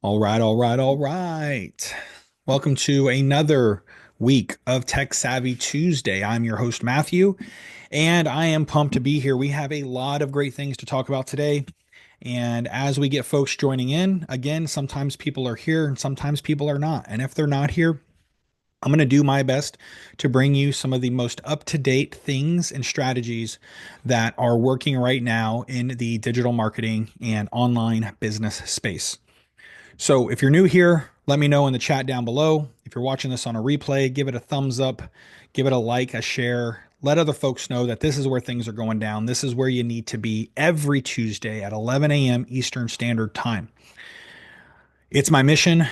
All right, all right, all right. Welcome to another week of Tech Savvy Tuesday. I'm your host, Matthew, and I am pumped to be here. We have a lot of great things to talk about today. And as we get folks joining in, again, sometimes people are here and sometimes people are not. And if they're not here, I'm going to do my best to bring you some of the most up to date things and strategies that are working right now in the digital marketing and online business space. So if you're new here, let me know in the chat down below. If you're watching this on a replay, give it a thumbs up, give it a like, a share. Let other folks know that this is where things are going down. This is where you need to be every Tuesday at 11 a.m. Eastern Standard Time. It's my mission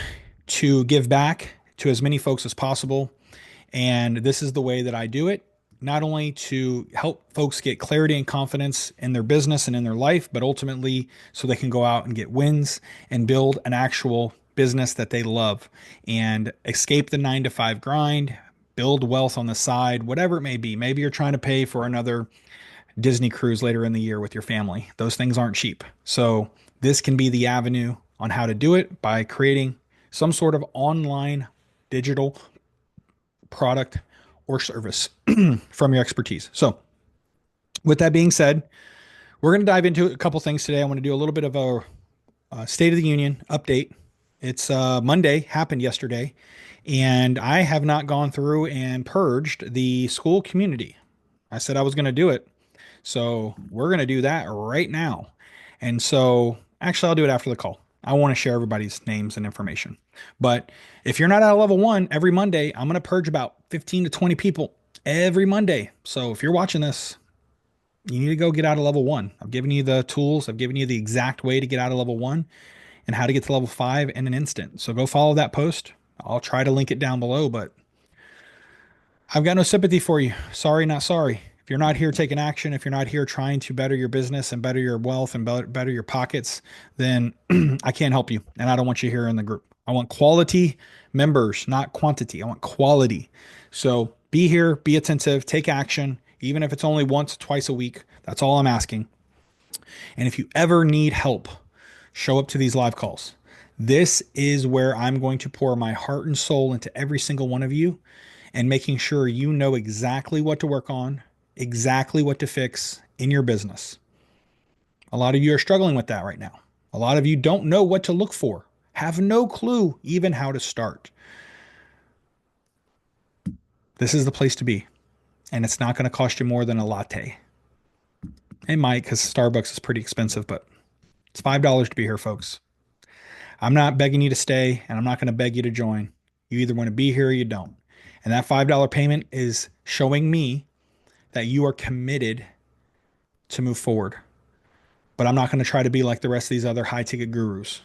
to give back to as many folks as possible. And this is the way that I do it, not only to help folks get clarity and confidence in their business and in their life, but ultimately so they can go out and get wins and build an actual business that they love and escape the 9 to 5 grind, build wealth on the side, whatever it may be. Maybe you're trying to pay for another Disney cruise later in the year with your family. Those things aren't cheap. So this can be the avenue on how to do it by creating some sort of online digital product or service from your expertise. So, with that being said, we're going to dive into a couple things today. I want to do a little bit of a State of the Union update. It's Monday, happened yesterday, and I have not gone through and purged the school community. I said I was going to do it. So, we're going to do that right now. And so, actually, I'll do it after the call. I want to share everybody's names and information. But if you're not at a level one, every Monday, I'm going to purge about 15 to 20 people every Monday. So if you're watching this, you need to go get out of level one. I've given you the tools, I've given you the exact way to get out of level one and how to get to level five in an instant. So go follow that post. I'll try to link it down below, but I've got no sympathy for you. Sorry, not sorry. If you're not here taking action, if you're not here trying to better your business and better your wealth and better your pockets, then I can't help you. And I don't want you here in the group. I want quality members, not quantity. I want quality. So be here, be attentive, take action, even if it's only once, twice a week. That's all I'm asking. And if you ever need help, show up to these live calls. This is where I'm going to pour my heart and soul into every single one of you and making sure you know exactly what to work on, exactly what to fix in your business. A lot of you are struggling with that right now. A lot of you don't know what to look for, have no clue even how to start. This is the place to be. And it's not going to cost you more than a latte. It might, because Starbucks is pretty expensive, but it's $5 to be here, folks. I'm not begging you to stay, and I'm not going to beg you to join. You either want to be here or you don't. And that $5 payment is showing me that you are committed to move forward. But I'm not going to try to be like the rest of these other high ticket gurus.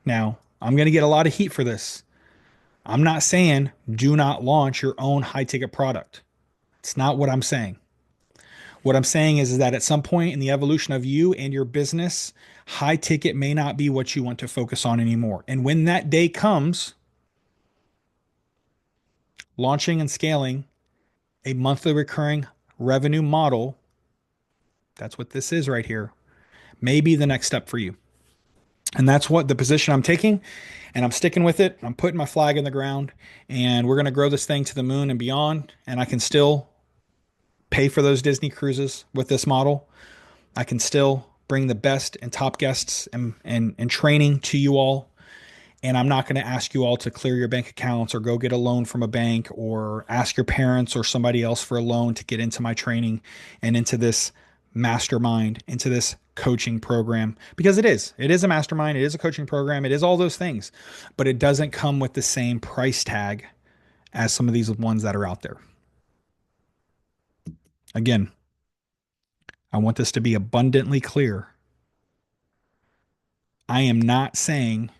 Now, I'm going to get a lot of heat for this. I'm not saying do not launch your own high ticket product. It's not what I'm saying. What I'm saying is that at some point in the evolution of you and your business, high ticket may not be what you want to focus on anymore. And when that day comes, launching and scaling a monthly recurring revenue model, that's what this is right here, may be the next step for you. And that's what the position I'm taking, and I'm sticking with it. I'm putting my flag in the ground, and we're going to grow this thing to the moon and beyond. And I can still pay for those Disney cruises with this model. I can still bring the best and top guests and training to you all. And I'm not going to ask you all to clear your bank accounts or go get a loan from a bank or ask your parents or somebody else for a loan to get into my training and into this mastermind, into this coaching program, because it is a mastermind. It is a coaching program. It is all those things, but it doesn't come with the same price tag as some of these ones that are out there. Again, I want this to be abundantly clear. I am not saying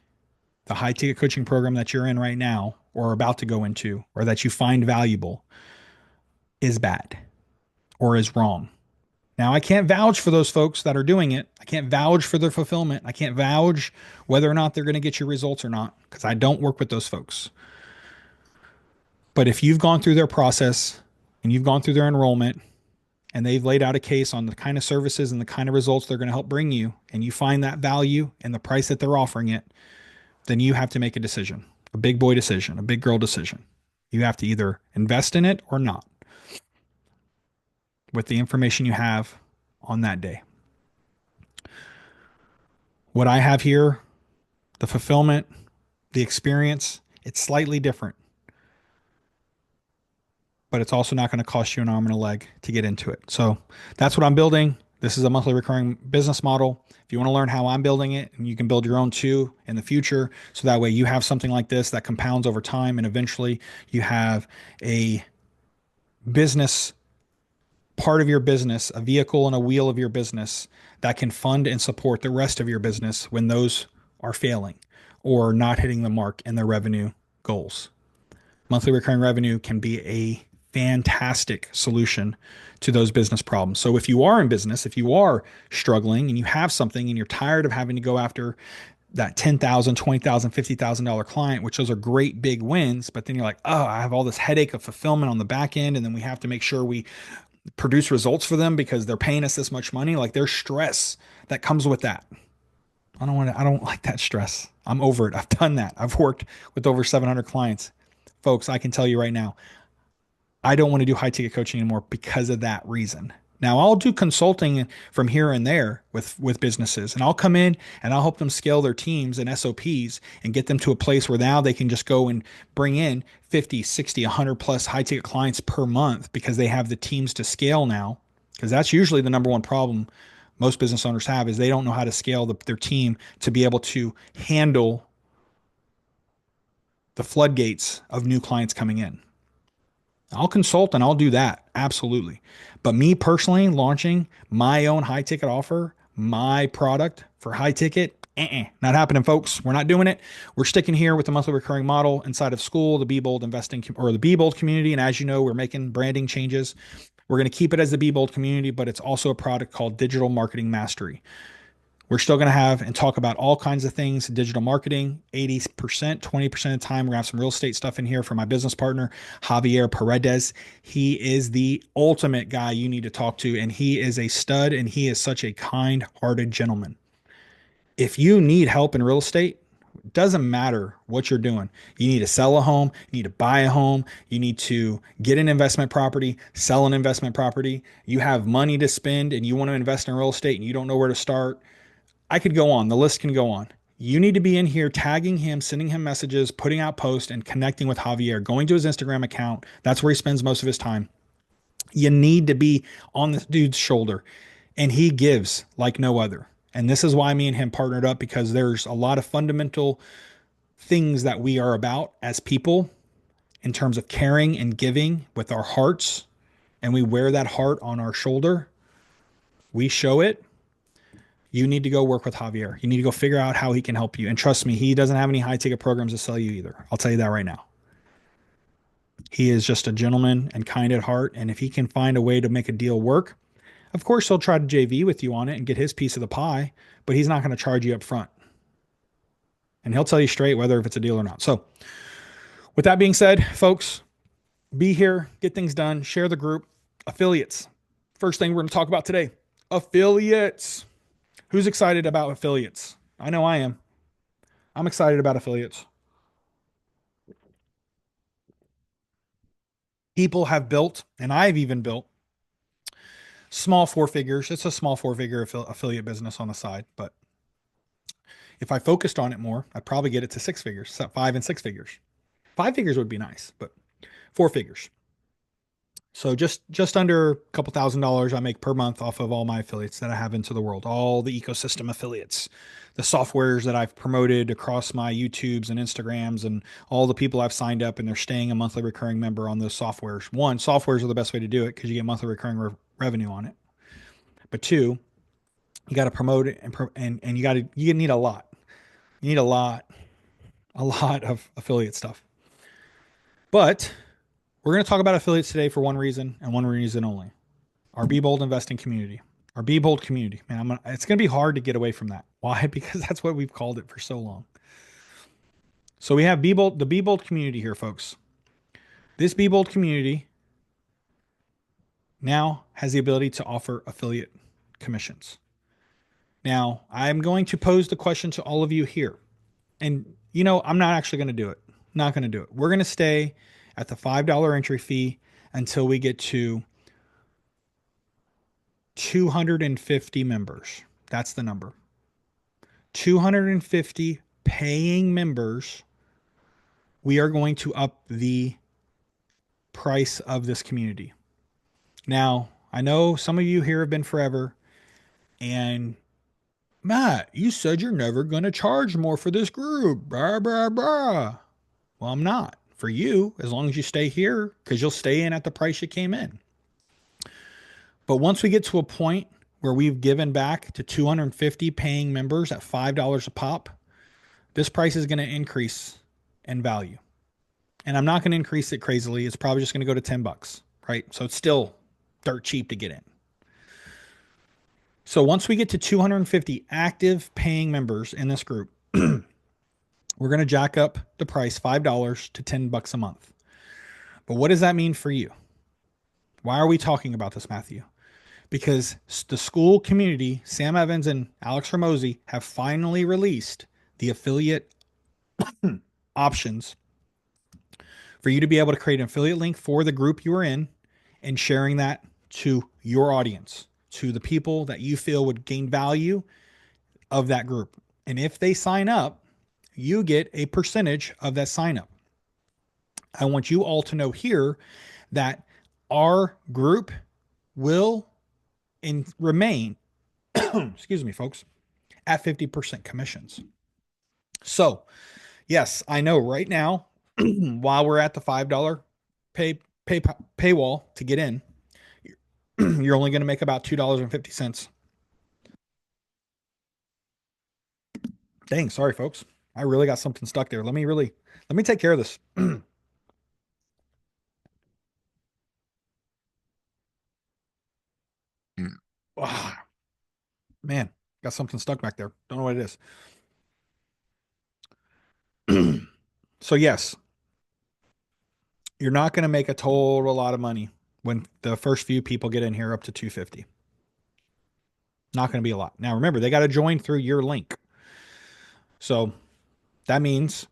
the high ticket coaching program that you're in right now or about to go into or that you find valuable is bad or is wrong. Now, I can't vouch for those folks that are doing it. I can't vouch for their fulfillment. I can't vouch whether or not they're going to get your results or not, because I don't work with those folks. But if you've gone through their process and you've gone through their enrollment and they've laid out a case on the kind of services and the kind of results they're going to help bring you, and you find that value and the price that they're offering it, then you have to make a decision, a big boy decision, a big girl decision. You have to either invest in it or not with the information you have on that day. What I have here, the fulfillment, the experience, it's slightly different, but it's also not going to cost you an arm and a leg to get into it. So that's what I'm building. This is a monthly recurring business model. If you want to learn how I'm building it, and you can build your own too in the future, so that way you have something like this that compounds over time, and eventually you have a business part of your business, a vehicle and a wheel of your business that can fund and support the rest of your business when those are failing or not hitting the mark in their revenue goals. Monthly recurring revenue can be a fantastic solution to those business problems. So if you are in business, if you are struggling and you have something and you're tired of having to go after that $10,000, $20,000, $50,000 client, which those are great big wins, but then you're like, oh, I have all this headache of fulfillment on the back end, and then we have to make sure we produce results for them because they're paying us this much money. Like, there's stress that comes with that. I don't like that stress. I'm over it. I've done that. I've worked with over 700 clients. Folks, I can tell you right now, I don't want to do high ticket coaching anymore because of that reason. Now I'll do consulting from here and there with businesses, and I'll come in and I'll help them scale their teams and SOPs and get them to a place where now they can just go and bring in 50, 60, 100 plus high ticket clients per month because they have the teams to scale now. Because that's usually the number one problem most business owners have, is they don't know how to scale their team to be able to handle the floodgates of new clients coming in. I'll consult and I'll do that. Absolutely. But me personally launching my own high ticket offer, my product for high ticket, not happening, folks. We're not doing it. We're sticking here with the monthly recurring model inside of school, the Be Bold investing or the Be Bold community. And as you know, we're making branding changes. We're going to keep it as the Be Bold community, but it's also a product called Digital Marketing Mastery. We're still going to have and talk about all kinds of things, digital marketing, 80%, 20% of the time. We're going to have some real estate stuff in here for my business partner, Javier Paredes. He is the ultimate guy you need to talk to, and he is a stud, and he is such a kind-hearted gentleman. If you need help in real estate, it doesn't matter what you're doing. You need to sell a home, you need to buy a home, you need to get an investment property, sell an investment property. You have money to spend and you want to invest in real estate and you don't know where to start. I could go on. The list can go on. You need to be in here tagging him, sending him messages, putting out posts, and connecting with Javier, going to his Instagram account. That's where he spends most of his time. You need to be on this dude's shoulder, and he gives like no other. And this is why me and him partnered up, because there's a lot of fundamental things that we are about as people in terms of caring and giving with our hearts. And we wear that heart on our shoulder. We show it. You need to go work with Javier. You need to go figure out how he can help you. And trust me, he doesn't have any high ticket programs to sell you either. I'll tell you that right now. He is just a gentleman and kind at heart. And if he can find a way to make a deal work, of course, he'll try to JV with you on it and get his piece of the pie, but he's not going to charge you up front. And he'll tell you straight whether if it's a deal or not. So with that being said, folks, be here, get things done, share the group. Affiliates. First thing we're going to talk about today, affiliates. Who's excited about affiliates? I know I am. I'm excited about affiliates. People have built, and I've even built, small four figures. It's a small four-figure affiliate business on the side, but if I focused on it more, I'd probably get it to six figures, 5 and 6 figures. 5 figures would be nice, but 4 figures. So just under a couple $1,000 I make per month off of all my affiliates that I have into the world, all the ecosystem affiliates, the softwares that I've promoted across my YouTubes and Instagrams, and all the people I've signed up and they're staying a monthly recurring member on those softwares. One, softwares are the best way to do it because you get monthly recurring revenue on it. But two, you got to promote it and you need a lot. You need a lot of affiliate stuff. But we're going to talk about affiliates today for one reason and one reason only. Our Be Bold investing community. Our Be Bold community. Man, it's going to be hard to get away from that. Why? Because that's what we've called it for so long. So we have Be Bold, the Be Bold community here, folks. This Be Bold community now has the ability to offer affiliate commissions. Now, I'm going to pose the question to all of you here. And I'm not actually going to do it. Not going to do it. We're going to stay at the $5 entry fee until we get to 250 members. That's the number. 250 paying members. We are going to up the price of this community. Now, I know some of you here have been forever, and Matt, you said you're never going to charge more for this group. Blah, blah, blah. Well, I'm not. For you, as long as you stay here, because you'll stay in at the price you came in. But once we get to a point where we've given back to 250 paying members at $5 a pop, this price is going to increase in value. And I'm not going to increase it crazily. It's probably just going to go to 10 bucks, right? So it's still dirt cheap to get in. So once we get to 250 active paying members in this group, we're going to jack up the price $5 to 10 bucks a month. But what does that mean for you? Why are we talking about this, Matthew? Because the school community, Sam Evans and Alex Ramosi, have finally released the affiliate options for you to be able to create an affiliate link for the group you are in and sharing that to your audience, to the people that you feel would gain value of that group. And if they sign up, you get a percentage of that sign up. I want you all to know here that our group will remain, excuse me, folks, at 50% commissions. So, yes, I know right now, while we're at the $5 paywall to get in, you're only going to make about $2.50. Dang, sorry, folks. I really got something stuck there. Let me take care of this. Ah, man, got something stuck back there. Don't know what it is. So yes, you're not going to make a total lot of money when the first few people get in here up to 250. Not going to be a lot. Now remember, they got to join through your link. So that means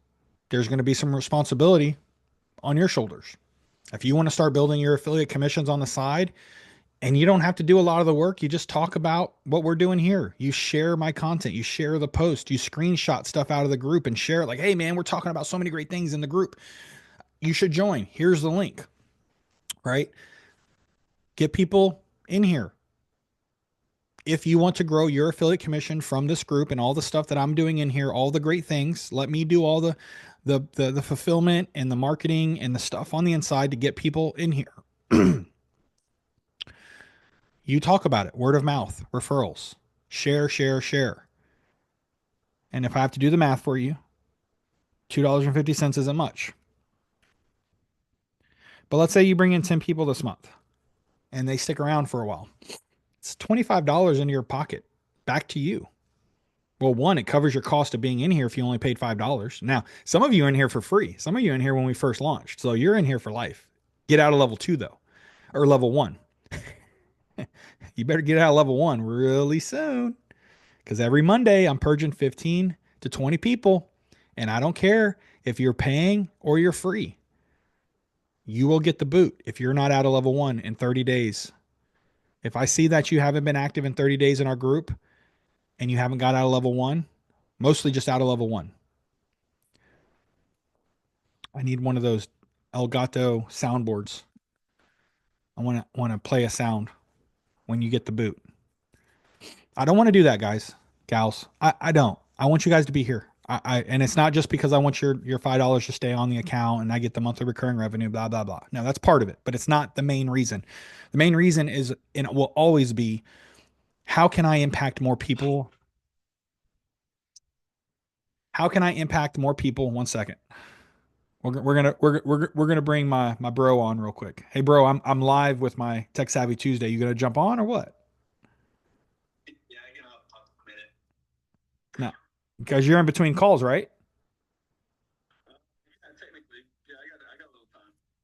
there's going to be some responsibility on your shoulders. If you want to start building your affiliate commissions on the side, and you don't have to do a lot of the work, you just talk about what we're doing here. You share my content, you share the post, you screenshot stuff out of the group and share it like, hey man, we're talking about so many great things in the group. You should join. Here's the link, right? Get people in here. If you want to grow your affiliate commission from this group and all the stuff that I'm doing in here, all the great things, let me do all the fulfillment and the marketing and the stuff on the inside to get people in here. You talk about it, word of mouth, referrals, share, share, share. And if I have to do the math for you, $2.50 isn't much. But let's say you bring in 10 people this month and they stick around for a while. It's $25 into your pocket, back to you. Well, one, it covers your cost of being in here if you only paid $5. Now, some of you are in here for free. Some of you are in here when we first launched. So you're in here for life. Get out of level 2 though, or level 1. You better get out of level 1 really soon, because every Monday I'm purging 15 to 20 people, and I don't care if you're paying or you're free. You will get the boot if you're not out of level 1 in 30 days. If I see that you haven't been active in 30 days in our group and you haven't got out of level 1, mostly just out of level 1, I need one of those Elgato soundboards. I want to play a sound when you get the boot. I don't want to do that, guys, gals. I don't. I want you guys to be here. And it's not just because I want your $5 to stay on the account and I get the monthly recurring revenue, blah, blah, blah. No, that's part of it, but it's not the main reason. The main reason is, and it will always be, how can I impact more people? How can I impact more people? 1 second. We're gonna bring my bro on real quick. Hey bro, I'm live with my Tech Savvy Tuesday. You gonna jump on or what? No, because you're in between calls, right?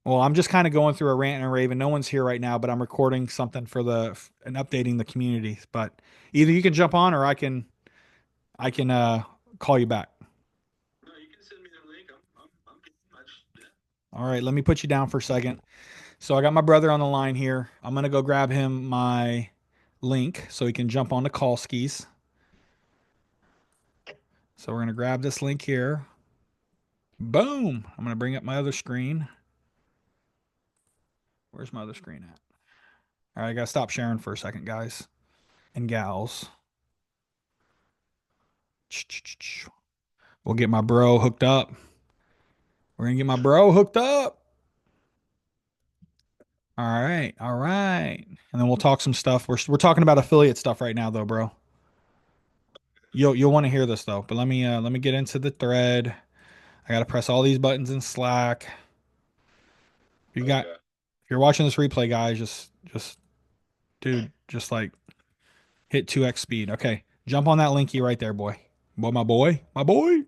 Well, I'm just kind of going through a rant and a rave, and no one's here right now, but I'm recording something for and updating the community. But either you can jump on or I can call you back. All right, let me put you down for a second. So I got my brother on the line here. I'm gonna go grab him my link so he can jump on the call skis. So we're gonna grab this link here. Boom. I'm gonna bring up my other screen. Where's my other screen at? All right, I gotta stop sharing for a second, guys and gals. We'll get my bro hooked up. We're gonna get my bro hooked up. All right, all right. And then we'll talk some stuff. We're talking about affiliate stuff right now, though, bro. You'll want to hear this though. But let me get into the thread. I gotta press all these buttons in Slack. You got if you're watching this replay, guys, just dude, just like hit 2x speed. Okay. Jump on that linky right there, boy. Boy, my boy. My boy.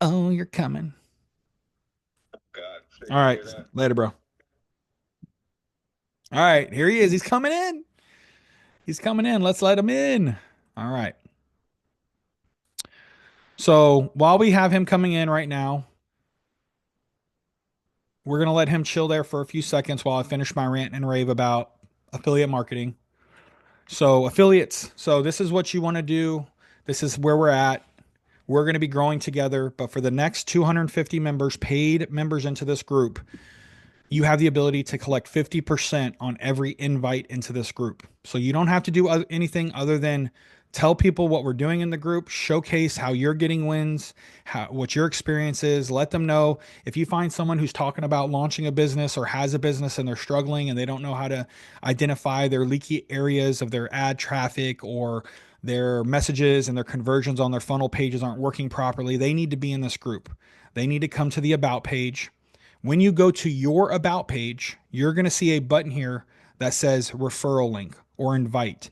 Oh, you're coming. All right. Later, bro. All right. Here he is. He's coming in. He's coming in. Let's let him in. All right. So while we have him coming in right now, we're going to let him chill there for a few seconds while I finish my rant and rave about affiliate marketing. So, affiliates. So, this is what you want to do. This is where we're at. We're going to be growing together. But for the next 250 members, paid members into this group, you have the ability to collect 50% on every invite into this group. So you don't have to do anything other than tell people what we're doing in the group, showcase how you're getting wins, what your experience is, let them know if you find someone who's talking about launching a business or has a business and they're struggling and they don't know how to identify their leaky areas of their ad traffic or their messages and their conversions on their funnel pages aren't working properly, they need to be in this group. They need to come to the about page. When you go to your about page, you're going to see a button here that says referral link or invite.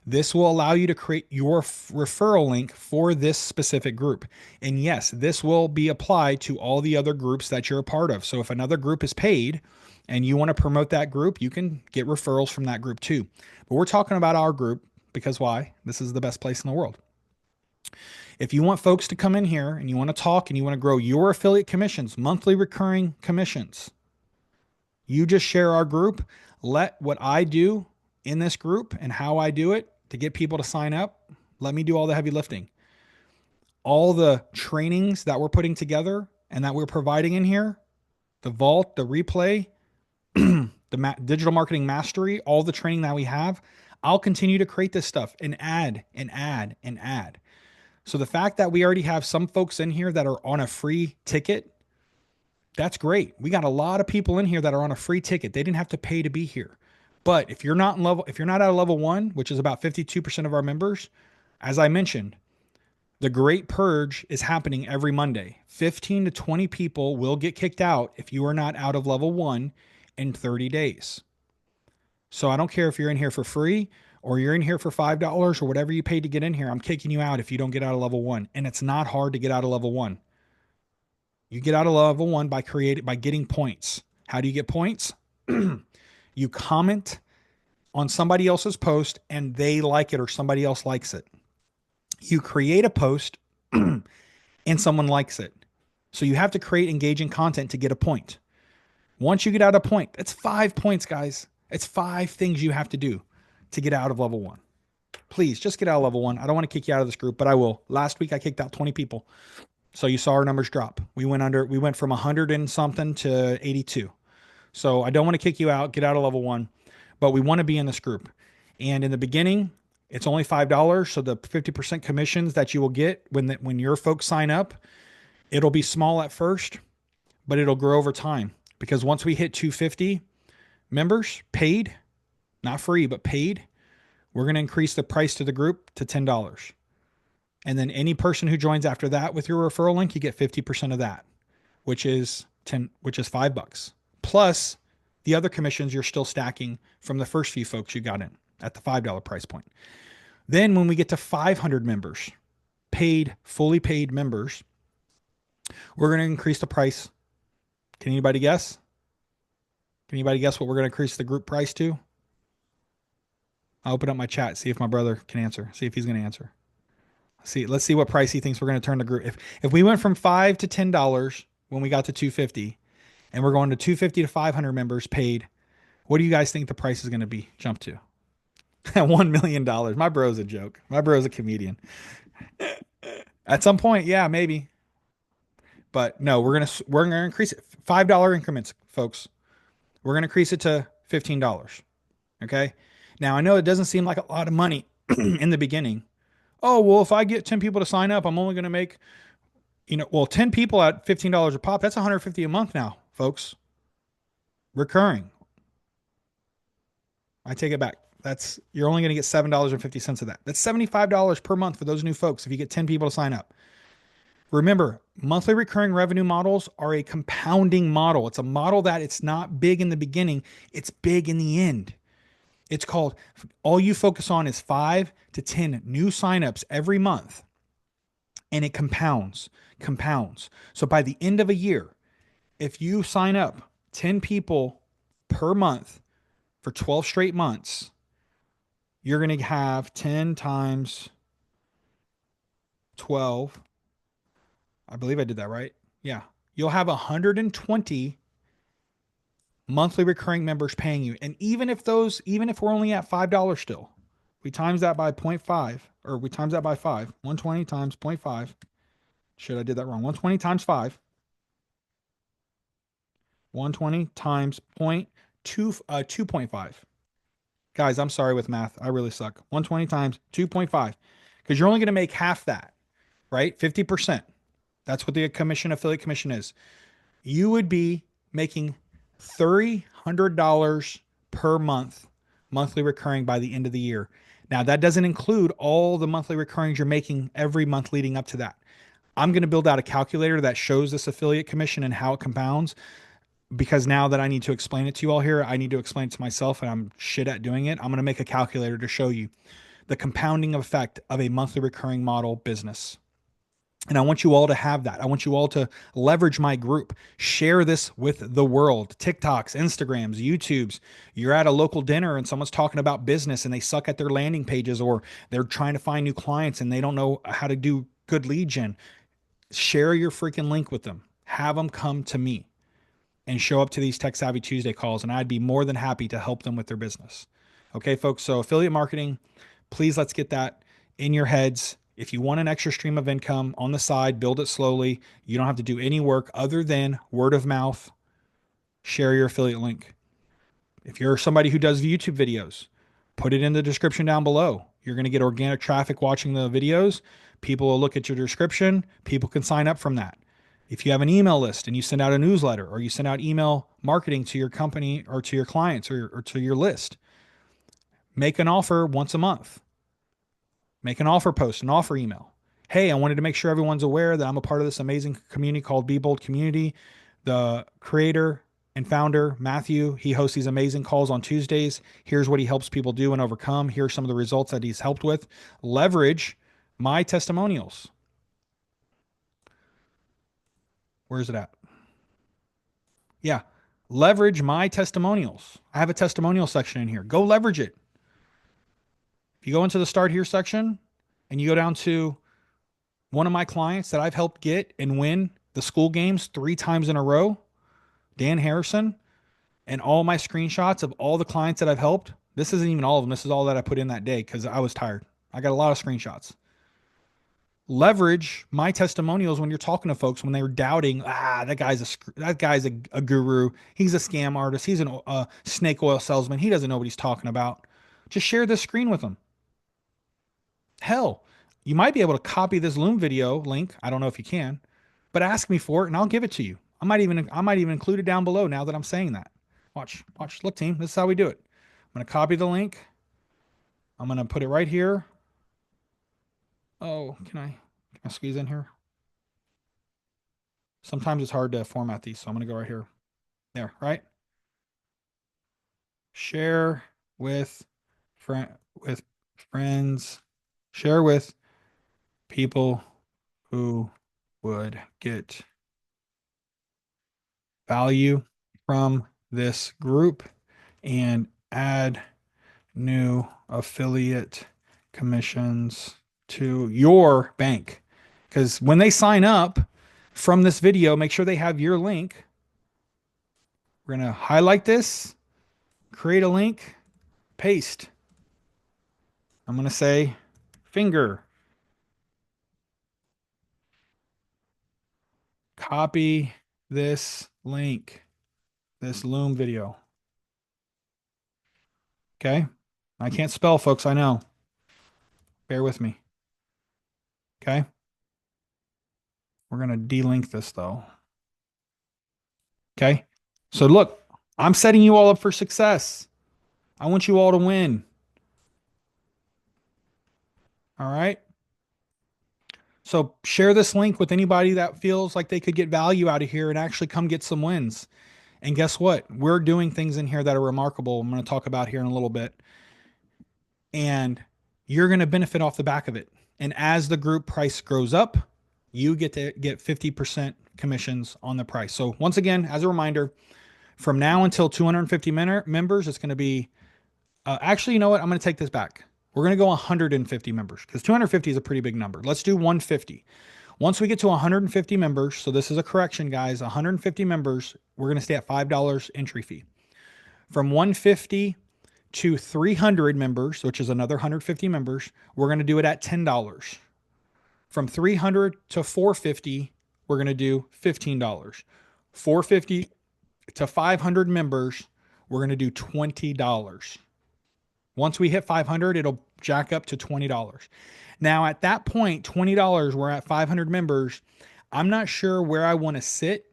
This will allow you to create your referral link for this specific group. And yes, this will be applied to all the other groups that you're a part of. So if another group is paid and you want to promote that group, you can get referrals from that group too. But we're talking about our group because why? This is the best place in the world. If you want folks to come in here and you want to talk and you want to grow your affiliate commissions, monthly recurring commissions, you just share our group. Let what I do in this group and how I do it to get people to sign up, let me do all the heavy lifting. All the trainings that we're putting together and that we're providing in here, the vault, the replay, the digital marketing mastery, all the training that we have, I'll continue to create this stuff and add and add and add. So the fact that we already have some folks in here that are on a free ticket, that's great. We got a lot of people in here that are on a free ticket. They didn't have to pay to be here. But if you're not at a level 1, which is about 52% of our members, as I mentioned, the Great Purge is happening every Monday. 15 to 20 people will get kicked out if you are not out of level 1 in 30 days. So I don't care if you're in here for free or you're in here for $5 or whatever you paid to get in here. I'm kicking you out if you don't get out of level 1. And it's not hard to get out of level 1. You get out of level 1 by getting points. How do you get points? You comment on somebody else's post and they like it or somebody else likes it. You create a post and someone likes it. So you have to create engaging content to get a point. Once you get out a point, it's 5 points, guys. It's 5 things you have to do to get out of level 1. Please just get out of level 1. I don't want to kick you out of this group, but I will. Last week I kicked out 20 people. So you saw our numbers drop. We went from 100 and something to 82. So I don't want to kick you out, get out of level 1, but we want to be in this group. And in the beginning, it's only $5. So the 50% commissions that you will get when your folks sign up, it'll be small at first, but it'll grow over time. Because once we hit 250 members paid, not free, but paid, we're going to increase the price to the group to $10. And then any person who joins after that with your referral link, you get 50% of that, which is $5. Plus the other commissions you're still stacking from the first few folks you got in at the $5 price point. Then when we get to 500 members, fully paid members, we're going to increase the price. Can anybody guess? Can anybody guess what we're going to increase the group price to? I'll open up my chat, see if my brother can answer, see if he's going to answer. Let's see what price he thinks we're going to turn the group. If we went from $5 to $10, when we got to 250, and we're going to 250 to 500 members paid. What do you guys think the price is going to be jump to? At $1 million. My bro's a joke. My bro's a comedian. At some point, yeah, maybe. But no, we're gonna increase it. $5 increments, folks. We're gonna increase it to $15. Okay. Now I know it doesn't seem like a lot of money in the beginning. Oh, well, if I get 10 people to sign up, I'm only gonna make, 10 people at $15 a pop, that's 150 a month now, folks. Recurring. I take it back. That's You're only gonna get $7.50 of that. That's $75 per month for those new folks if you get 10 people to sign up. Remember, monthly recurring revenue models are a compounding model. It's a model that it's not big in the beginning, it's big in the end. It's called, all you focus on is 5 to 10 new signups every month, and it compounds. So by the end of a year, if you sign up 10 people per month for 12 straight months, you're going to have 10 times 12. I believe I did that right. Yeah. You'll have 120 monthly recurring members paying you. And even if we're only at $5 still, we times that by zero point 0.5, or we times that by 5, 120 times zero point 0.5. Shit, I did that wrong. 120 times 5, 120 times 2.5. Guys, I'm sorry with math. I really suck. 120 times 2.5, because you're only going to make half that, right? 50%. That's what the affiliate commission is. You would be making $300 per month, monthly recurring by the end of the year. Now, that doesn't include all the monthly recurrings you're making every month leading up to that. I'm going to build out a calculator that shows this affiliate commission and how it compounds, because now that I need to explain it to you all here, I need to explain it to myself, and I'm shit at doing it. I'm going to make a calculator to show you the compounding effect of a monthly recurring model business. And I want you all to have that. I want you all to leverage my group. Share this with the world. TikToks, Instagrams, YouTubes. You're at a local dinner and someone's talking about business and they suck at their landing pages, or they're trying to find new clients and they don't know how to do good lead gen. Share your freaking link with them. Have them come to me and show up to these Tech Savvy Tuesday calls, and I'd be more than happy to help them with their business. Okay, folks. So affiliate marketing, please, let's get that in your heads. If you want an extra stream of income on the side, build it slowly. You don't have to do any work other than word of mouth. Share your affiliate link. If you're somebody who does YouTube videos, put it in the description down below. You're going to get organic traffic watching the videos. People will look at your description. People can sign up from that. If you have an email list and you send out a newsletter, or you send out email marketing to your company or to your clients, or to your list, make an offer once a month. Make an offer post, an offer email. Hey, I wanted to make sure everyone's aware that I'm a part of this amazing community called Be Bold Community. The creator and founder, Matthew, he hosts these amazing calls on Tuesdays. Here's what he helps people do and overcome. Here's some of the results that he's helped with. Leverage my testimonials. Where's it at? Yeah. Leverage my testimonials. I have a testimonial section in here. Go leverage it. If you go into the Start Here section and you go down to one of my clients that I've helped get and win the school games 3 times in a row, Dan Harrison, and all my screenshots of all the clients that I've helped. This isn't even all of them. This is all that I put in that day because I was tired. I got a lot of screenshots. Leverage my testimonials when you're talking to folks when they were doubting, that guy's a guru. He's a scam artist. He's a snake oil salesman. He doesn't know what he's talking about. Just share this screen with them. Hell, you might be able to copy this Loom video link. I don't know if you can, but ask me for it and I'll give it to you. I might even include it down below now that I'm saying that. Watch. Look, team, this is how we do it. I'm going to copy the link. I'm going to put it right here. Oh, can I squeeze in here? Sometimes it's hard to format these, so I'm going to go right here. There, right? Share with friends. Share with people who would get value from this group, and add new affiliate commissions to your bank. Because when they sign up from this video, make sure they have your link. We're going to highlight this, create a link, paste. I'm going to say finger, copy this link, this Loom video. Okay. I can't spell, folks. I know. Bear with me. Okay. We're going to delink this though. Okay. So look, I'm setting you all up for success. I want you all to win. All right. So share this link with anybody that feels like they could get value out of here and actually come get some wins. And guess what? We're doing things in here that are remarkable. I'm going to talk about here in a little bit. And you're going to benefit off the back of it. And as the group price grows up, you get to get 50% commissions on the price. So once again, as a reminder, from now until 250 members, it's going to be, actually, you know what? I'm going to take this back. We're going to go 150 members because 250 is a pretty big number. Let's do 150. Once we get to 150 members, so this is a correction, guys, 150 members, we're going to stay at $5 entry fee. From 150 to 300 members, which is another 150 members, we're going to do it at $10. From 300 to 450, we're going to do $15. 450 to 500 members, we're going to do $20. Once we hit 500, it'll jack up to $20. Now at that point, $20, we're at 500 members. I'm not sure where I want to sit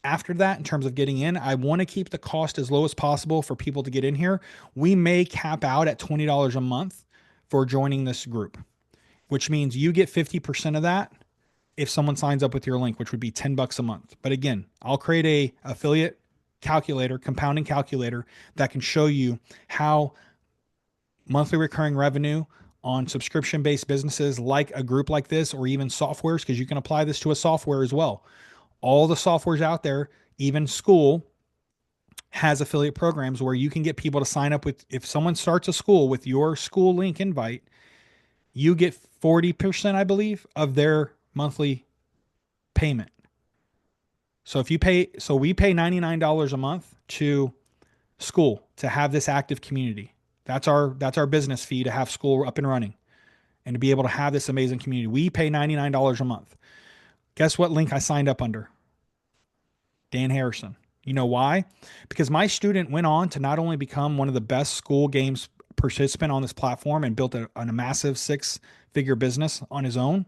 after that in terms of getting in. I want to keep the cost as low as possible for people to get in here. We may cap out at $20 a month for joining this group, which means you get 50% of that if someone signs up with your link, which would be $10 a month. But again, I'll create a affiliate calculator, compounding calculator that can show you how monthly recurring revenue on subscription-based businesses like a group like this, or even softwares, because you can apply this to a software as well. All the softwares out there, even school, has affiliate programs where you can get people to sign up with, if someone starts a school with your school link invite, you get 40%, I believe, of their monthly payment. So if you pay, so we pay $99 a month to school to have this active community. That's our business fee to have school up and running and to be able to have this amazing community. We pay $99 a month. Guess what link I signed up under? Dan Harrison. You know why? Because my student went on to not only become one of the best school games participant on this platform and built a massive 6-figure business on his own.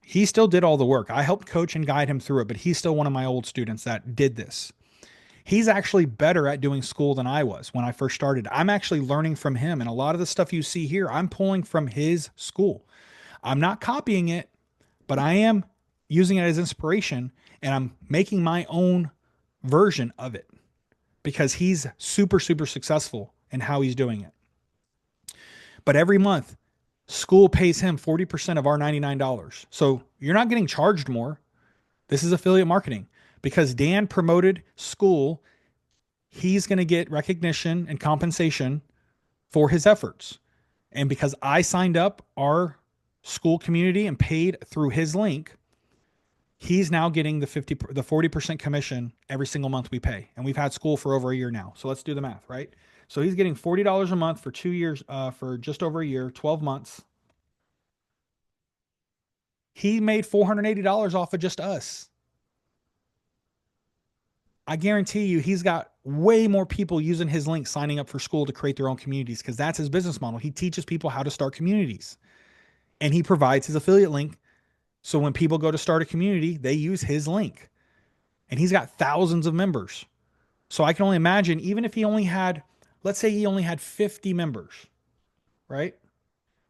He still did all the work. I helped coach and guide him through it, but he's still one of my old students that did this. He's actually better at doing school than I was when I first started. I'm actually learning from him. And a lot of the stuff you see here, I'm pulling from his school. I'm not copying it, but I am using it as inspiration and I'm making my own version of it because he's super, super successful in how he's doing it. But every month, school pays him 40% of our $99. So you're not getting charged more. This is affiliate marketing. Because Dan promoted school, he's going to get recognition and compensation for his efforts. And because I signed up our school community and paid through his link, he's now getting the 40% commission every single month we pay. And we've had school for over a year now. So let's do the math, right? So he's getting $40 a month for 2 years, for just over a year, 12 months. He made $480 off of just us. I guarantee you he's got way more people using his link signing up for school to create their own communities because that's his business model. He teaches people how to start communities and he provides his affiliate link. So when people go to start a community, they use his link and he's got thousands of members. So I can only imagine, even if he only had, let's say he only had 50 members, right?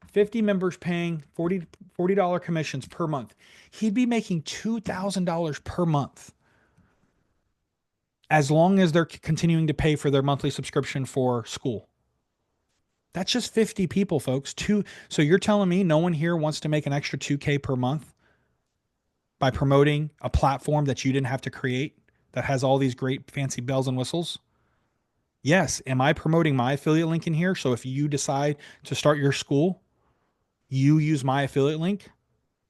50 members paying $40 commissions per month. He'd be making $2,000 per month, as long as they're continuing to pay for their monthly subscription for school. That's just 50 people, folks. So you're telling me no one here wants to make an extra $2K per month by promoting a platform that you didn't have to create that has all these great fancy bells and whistles? Yes. Am I promoting my affiliate link in here? So if you decide to start your school, you use my affiliate link?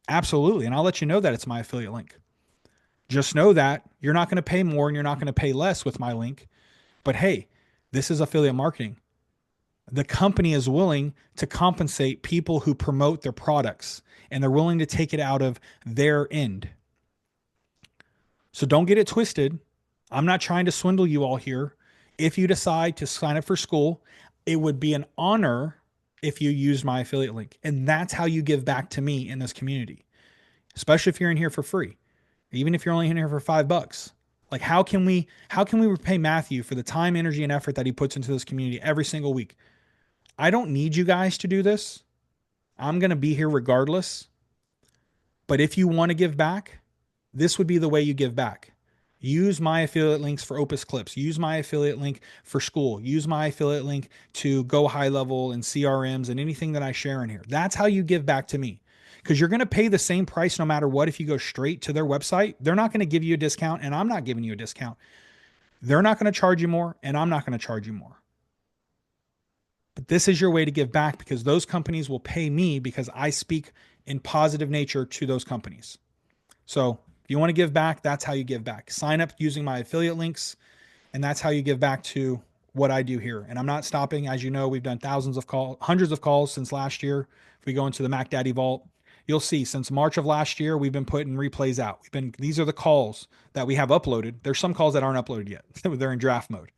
Absolutely. And I'll let you know that it's my affiliate link. Just know that you're not going to pay more and you're not going to pay less with my link. But hey, this is affiliate marketing. The company is willing to compensate people who promote their products and they're willing to take it out of their end. So don't get it twisted. I'm not trying to swindle you all here. If you decide to sign up for school, it would be an honor if you used my affiliate link. And that's how you give back to me in this community, especially if you're in here for free, even if you're only in here for $5. Like how can we repay Matthew for the time, energy, and effort that he puts into this community every single week? I don't need you guys to do this. I'm going to be here regardless. But if you want to give back, this would be the way you give back. Use my affiliate links for Opus Clips. Use my affiliate link for school. Use my affiliate link to go high level and CRMs and anything that I share in here. That's how you give back to me. Because you're going to pay the same price no matter what if you go straight to their website. They're not going to give you a discount, and I'm not giving you a discount. They're not going to charge you more, and I'm not going to charge you more. But this is your way to give back because those companies will pay me because I speak in positive nature to those companies. So if you want to give back, that's how you give back. Sign up using my affiliate links, and that's how you give back to what I do here. And I'm not stopping. As you know, we've done thousands of calls, hundreds of calls since last year. If we go into the Mac Daddy Vault, you'll see since March of last year, we've been putting replays out. These are the calls that we have uploaded. There's some calls that aren't uploaded yet. They're in draft mode,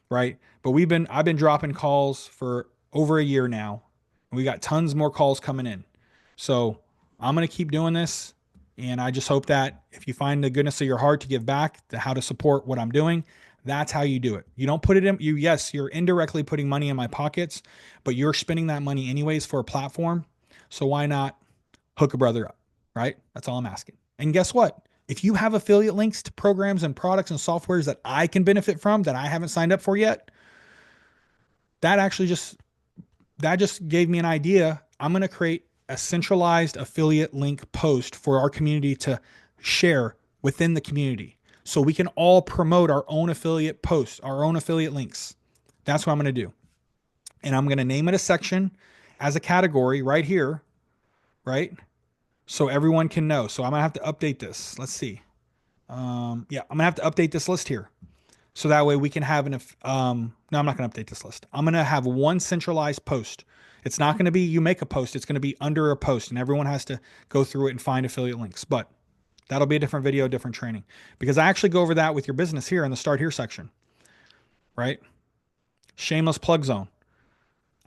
right? But I've been dropping calls for over a year now. And we got tons more calls coming in. So I'm going to keep doing this. And I just hope that if you find the goodness of your heart to give back, to how to support what I'm doing, that's how you do it. You don't put it in, yes, you're indirectly putting money in my pockets, but you're spending that money anyways for a platform. So why not hook a brother up, right? That's all I'm asking. And guess what? If you have affiliate links to programs and products and softwares that I can benefit from that I haven't signed up for yet, that just gave me an idea. I'm going to create a centralized affiliate link post for our community to share within the community so we can all promote our own affiliate posts, our own affiliate links. That's what I'm going to do. And I'm going to name it a section as a category right here, right? So everyone can know. So I'm going to have to update this. Let's see. I'm going to have to update this list here. So that way we can have no, I'm not going to update this list. I'm going to have one centralized post. It's not going to be you make a post. It's going to be under a post and everyone has to go through it and find affiliate links. But that'll be a different video, different training because I actually go over that with your business here in the start here section, right? Shameless plug zone.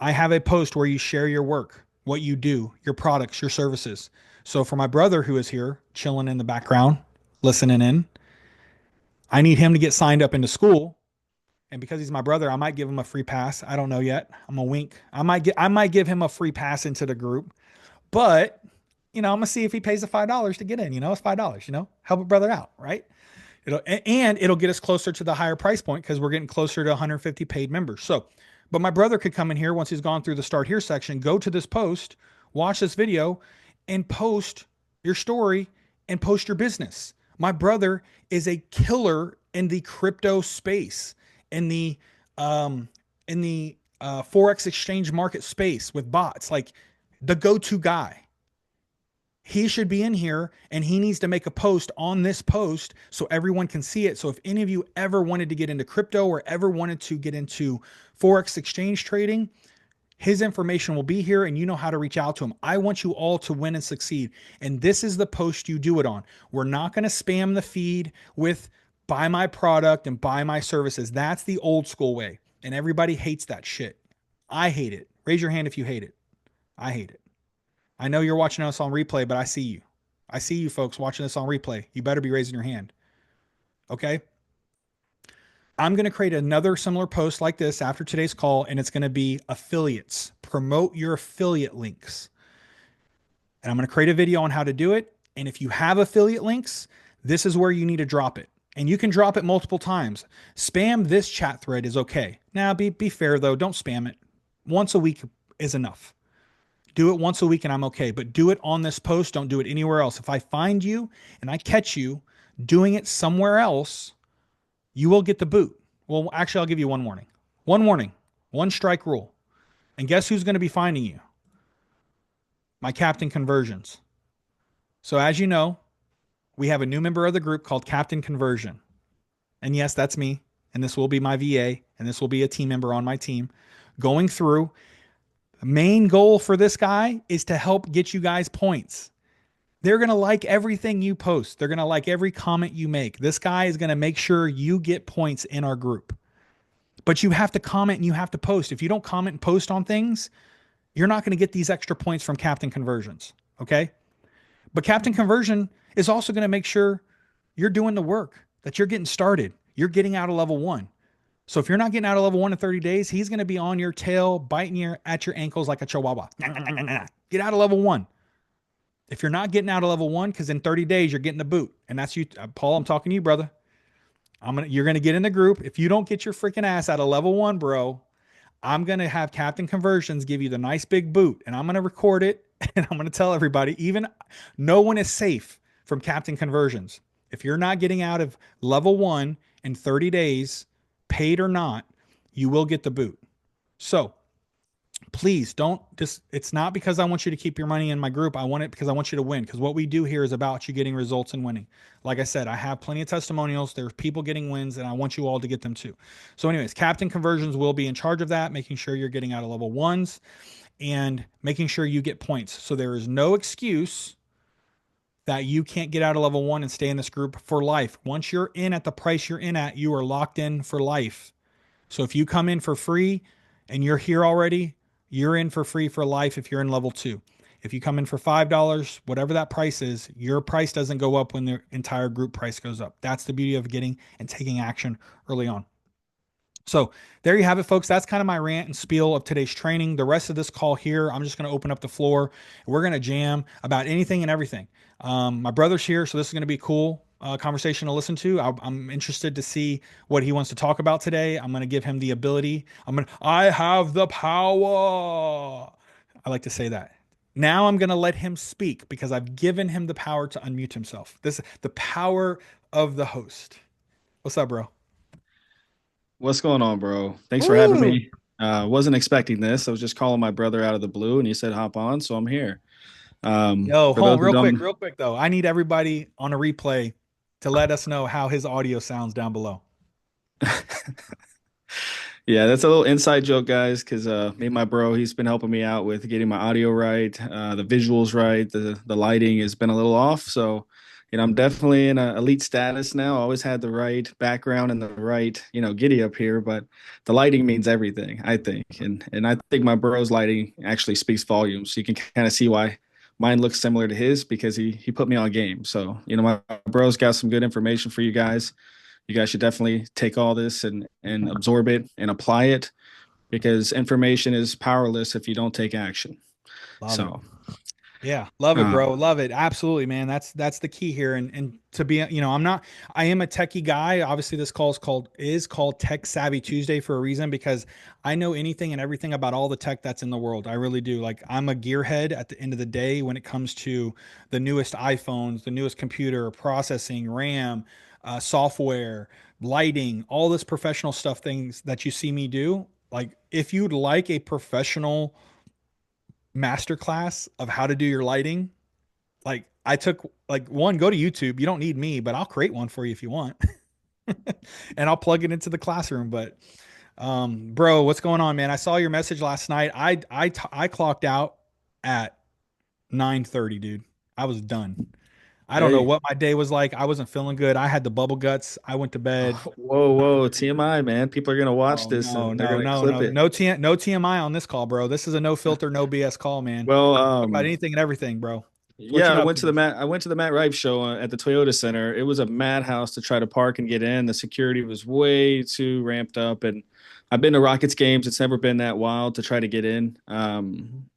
I have a post where you share your work, what you do, your products, your services. So for my brother who is here chilling in the background, listening in, I need him to get signed up into school. And because he's my brother, I might give him a free pass. I don't know yet. I'm a wink. I might give him a free pass into the group, but I'm gonna see if he pays the $5 to get in. It's $5. Help a brother out, right? It'll get us closer to the higher price point because we're getting closer to 150 paid members. So, but my brother could come in here once he's gone through the start here section, go to this post, watch this video, and post your story and post your business. My brother is a killer in the crypto space, in the forex exchange market space with bots, like the go-to guy. He should be in here and he needs to make a post on this post so everyone can see it. So if any of you ever wanted to get into crypto or ever wanted to get into forex exchange trading, his information will be here and you know how to reach out to him. I want you all to win and succeed. And this is the post you do it on. We're not going to spam the feed with buy my product and buy my services. That's the old school way. And everybody hates that shit. I hate it. Raise your hand if you hate it. I hate it. I know you're watching us on replay, but I see you. I see you folks watching this on replay. You better be raising your hand. Okay? I'm going to create another similar post like this after today's call, and it's going to be affiliates. Promote your affiliate links. And I'm going to create a video on how to do it. And if you have affiliate links, this is where you need to drop it. And you can drop it multiple times. Spam this chat thread is okay. Now, be fair though. Don't spam it. Once a week is enough. Do it once a week and I'm okay. But do it on this post. Don't do it anywhere else. If I find you and I catch you doing it somewhere else, you will get the boot. Well, actually, I'll give you one warning. One warning. One strike rule. And guess who's going to be finding you? My Captain Conversions. So as you know, we have a new member of the group called Captain Conversion. And yes, that's me. And this will be my VA, and this will be a team member on my team going through. The main goal for this guy is to help get you guys points. They're going to like everything you post. They're going to like every comment you make. This guy is going to make sure you get points in our group. But you have to comment and you have to post. If you don't comment and post on things, you're not going to get these extra points from Captain Conversions. Okay. But Captain Conversion is also going to make sure you're doing the work, that you're getting started. You're getting out of level one. So if you're not getting out of level one in 30 days, he's going to be on your tail, biting at your ankles like a chihuahua. Get out of level one. If you're not getting out of level one, because in 30 days you're getting the boot, and that's you, Paul. I'm talking to you, brother. You're gonna get in the group. If you don't get your freaking ass out of level one, bro, I'm gonna have Captain Conversions give you the nice big boot, and I'm gonna record it, and I'm gonna tell everybody. Even no one is safe from Captain Conversions. If you're not getting out of level one in 30 days, paid or not, you will get the boot. So please don't just, it's not because I want you to keep your money in my group. I want it because I want you to win. Because what we do here is about you getting results and winning. Like I said, I have plenty of testimonials. There's people getting wins, and I want you all to get them too. So, anyways, Captain Conversions will be in charge of that, making sure you're getting out of level ones and making sure you get points. So there is no excuse that you can't get out of level one and stay in this group for life. Once you're in at the price you're in at, you are locked in for life. So if you come in for free and you're here already, you're in for free for life if you're in level two. If you come in for $5, whatever that price is, your price doesn't go up when the entire group price goes up. That's the beauty of getting and taking action early on. So there you have it, folks. That's kind of my rant and spiel of today's training. The rest of this call here, I'm just going to open up the floor. We're going to jam about anything and everything. My brother's here, so this is going to be cool conversation to listen to. I'm interested to see what he wants to talk about today. I'm going to give him the ability. I have the power. I like to say that. Now I'm going to let him speak because I've given him the power to unmute himself. This is the power of the host. What's up, bro? What's going on, bro? Thanks for having Woo! me. Wasn't expecting this. I was just calling my brother out of the blue, and he said hop on, so I'm here. Yo, For hold those on, who don't, real quick though. I need everybody on a replay to let us know how his audio sounds down below. yeah, that's a little inside joke, guys, because me and my bro, he's been helping me out with getting my audio right, the visuals right, the lighting has been a little off, so I'm definitely in a elite status now. I always had the right background and the right, giddy up here, but the lighting means everything, I think, and I think my bro's lighting actually speaks volumes. You can kind of see why mine looks similar to his because he put me on game. So my bro's got some good information for you guys. You guys should definitely take all this and absorb it and apply it because information is powerless if you don't take action. Love it. So, Yeah, love it, bro. um, Love it. Absolutely, man. That's the key here. And to be, I am a techie guy. Obviously, this call is called Tech Savvy Tuesday for a reason because I know anything and everything about all the tech that's in the world. I really do. Like I'm a gearhead at the end of the day when it comes to the newest iPhones, the newest computer, processing, RAM, software, lighting, all this professional stuff, things that you see me do. Like if you'd like a professional masterclass of how to do your lighting, like I took like one, go to YouTube. You don't need me, but I'll create one for you if you want. And I'll plug it into the classroom. But bro, what's going on, man? I saw your message last night. I clocked out at 9:30, dude. I was done. I don't know hey, what my day was like. I wasn't feeling good. I had the bubble guts. I went to bed. whoa, TMI, man. People are gonna watch Oh this no, and they're no, gonna no, clip no, it. no TMI on this call, bro. This is a no filter, no BS call, man. Well, Talk about anything and everything, bro. So what yeah, you up to? I went to the Matt Rife show at the Toyota Center. It was a madhouse to try to park and get in. The security was way too ramped up, and I've been to Rockets games. It's never been that wild to try to get in.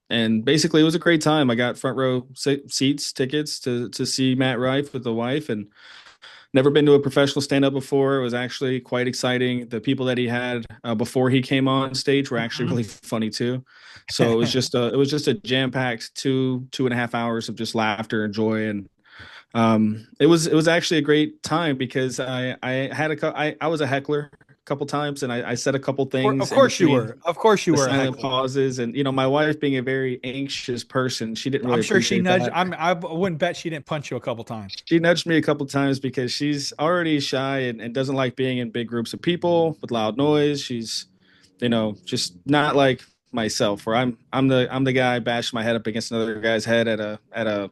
And basically, it was a great time. I got front row seats, tickets to see Matt Rife with the wife, and never been to a professional stand up before. It was actually quite exciting. The people that he had before he came on stage were actually really funny too. So it was just a jam packed 2.5 hours of just laughter and joy, and it was actually a great time because I was a heckler couple times, and I said a couple Of things in course you between were. Of course you the were a silent heckler. pauses. And my wife being a very anxious person, she didn't really I'm sure she appreciate nudged. that. I wouldn't bet she didn't punch you a couple times. She nudged me a couple times because she's already shy and doesn't like being in big groups of people with loud noise. She's, just not like myself, where I'm the guy bashing my head up against another guy's head at a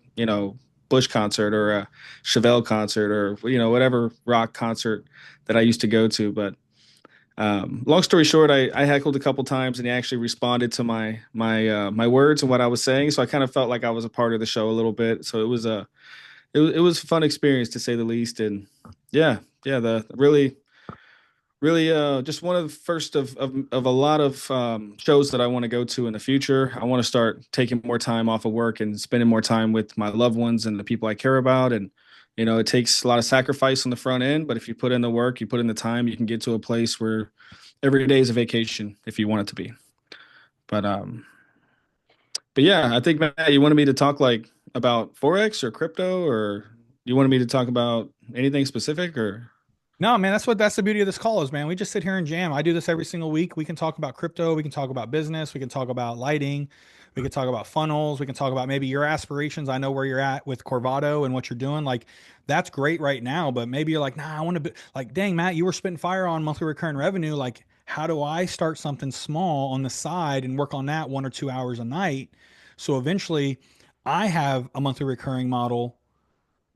Bush concert or a Chevelle concert or whatever rock concert that I used to go to. But long story short, I heckled a couple times, and he actually responded to my words and what I was saying. So I kind of felt like I was a part of the show a little bit. So it was a fun experience to say the least. And yeah, yeah, the really just one of the first of a lot of shows that I want to go to in the future. I want to start taking more time off of work and spending more time with my loved ones and the people I care about. And it takes a lot of sacrifice on the front end, but if you put in the work, you put in the time, you can get to a place where every day is a vacation if you want it to be. But yeah, I think, Matt, you wanted me to talk like about Forex or crypto, or you wanted me to talk about anything specific, or No, man, that's the beauty of this call is, man. We just sit here and jam. I do this every single week. We can talk about crypto, we can talk about business, we can talk about lighting, we can talk about funnels, we can talk about maybe your aspirations. I know where you're at with Corvado and what you're doing. Like that's great right now, but maybe you're like, nah, I want to be like, dang, Matt, you were spitting fire on monthly recurring revenue. Like, how do I start something small on the side and work on that 1 or 2 hours a night? So eventually I have a monthly recurring model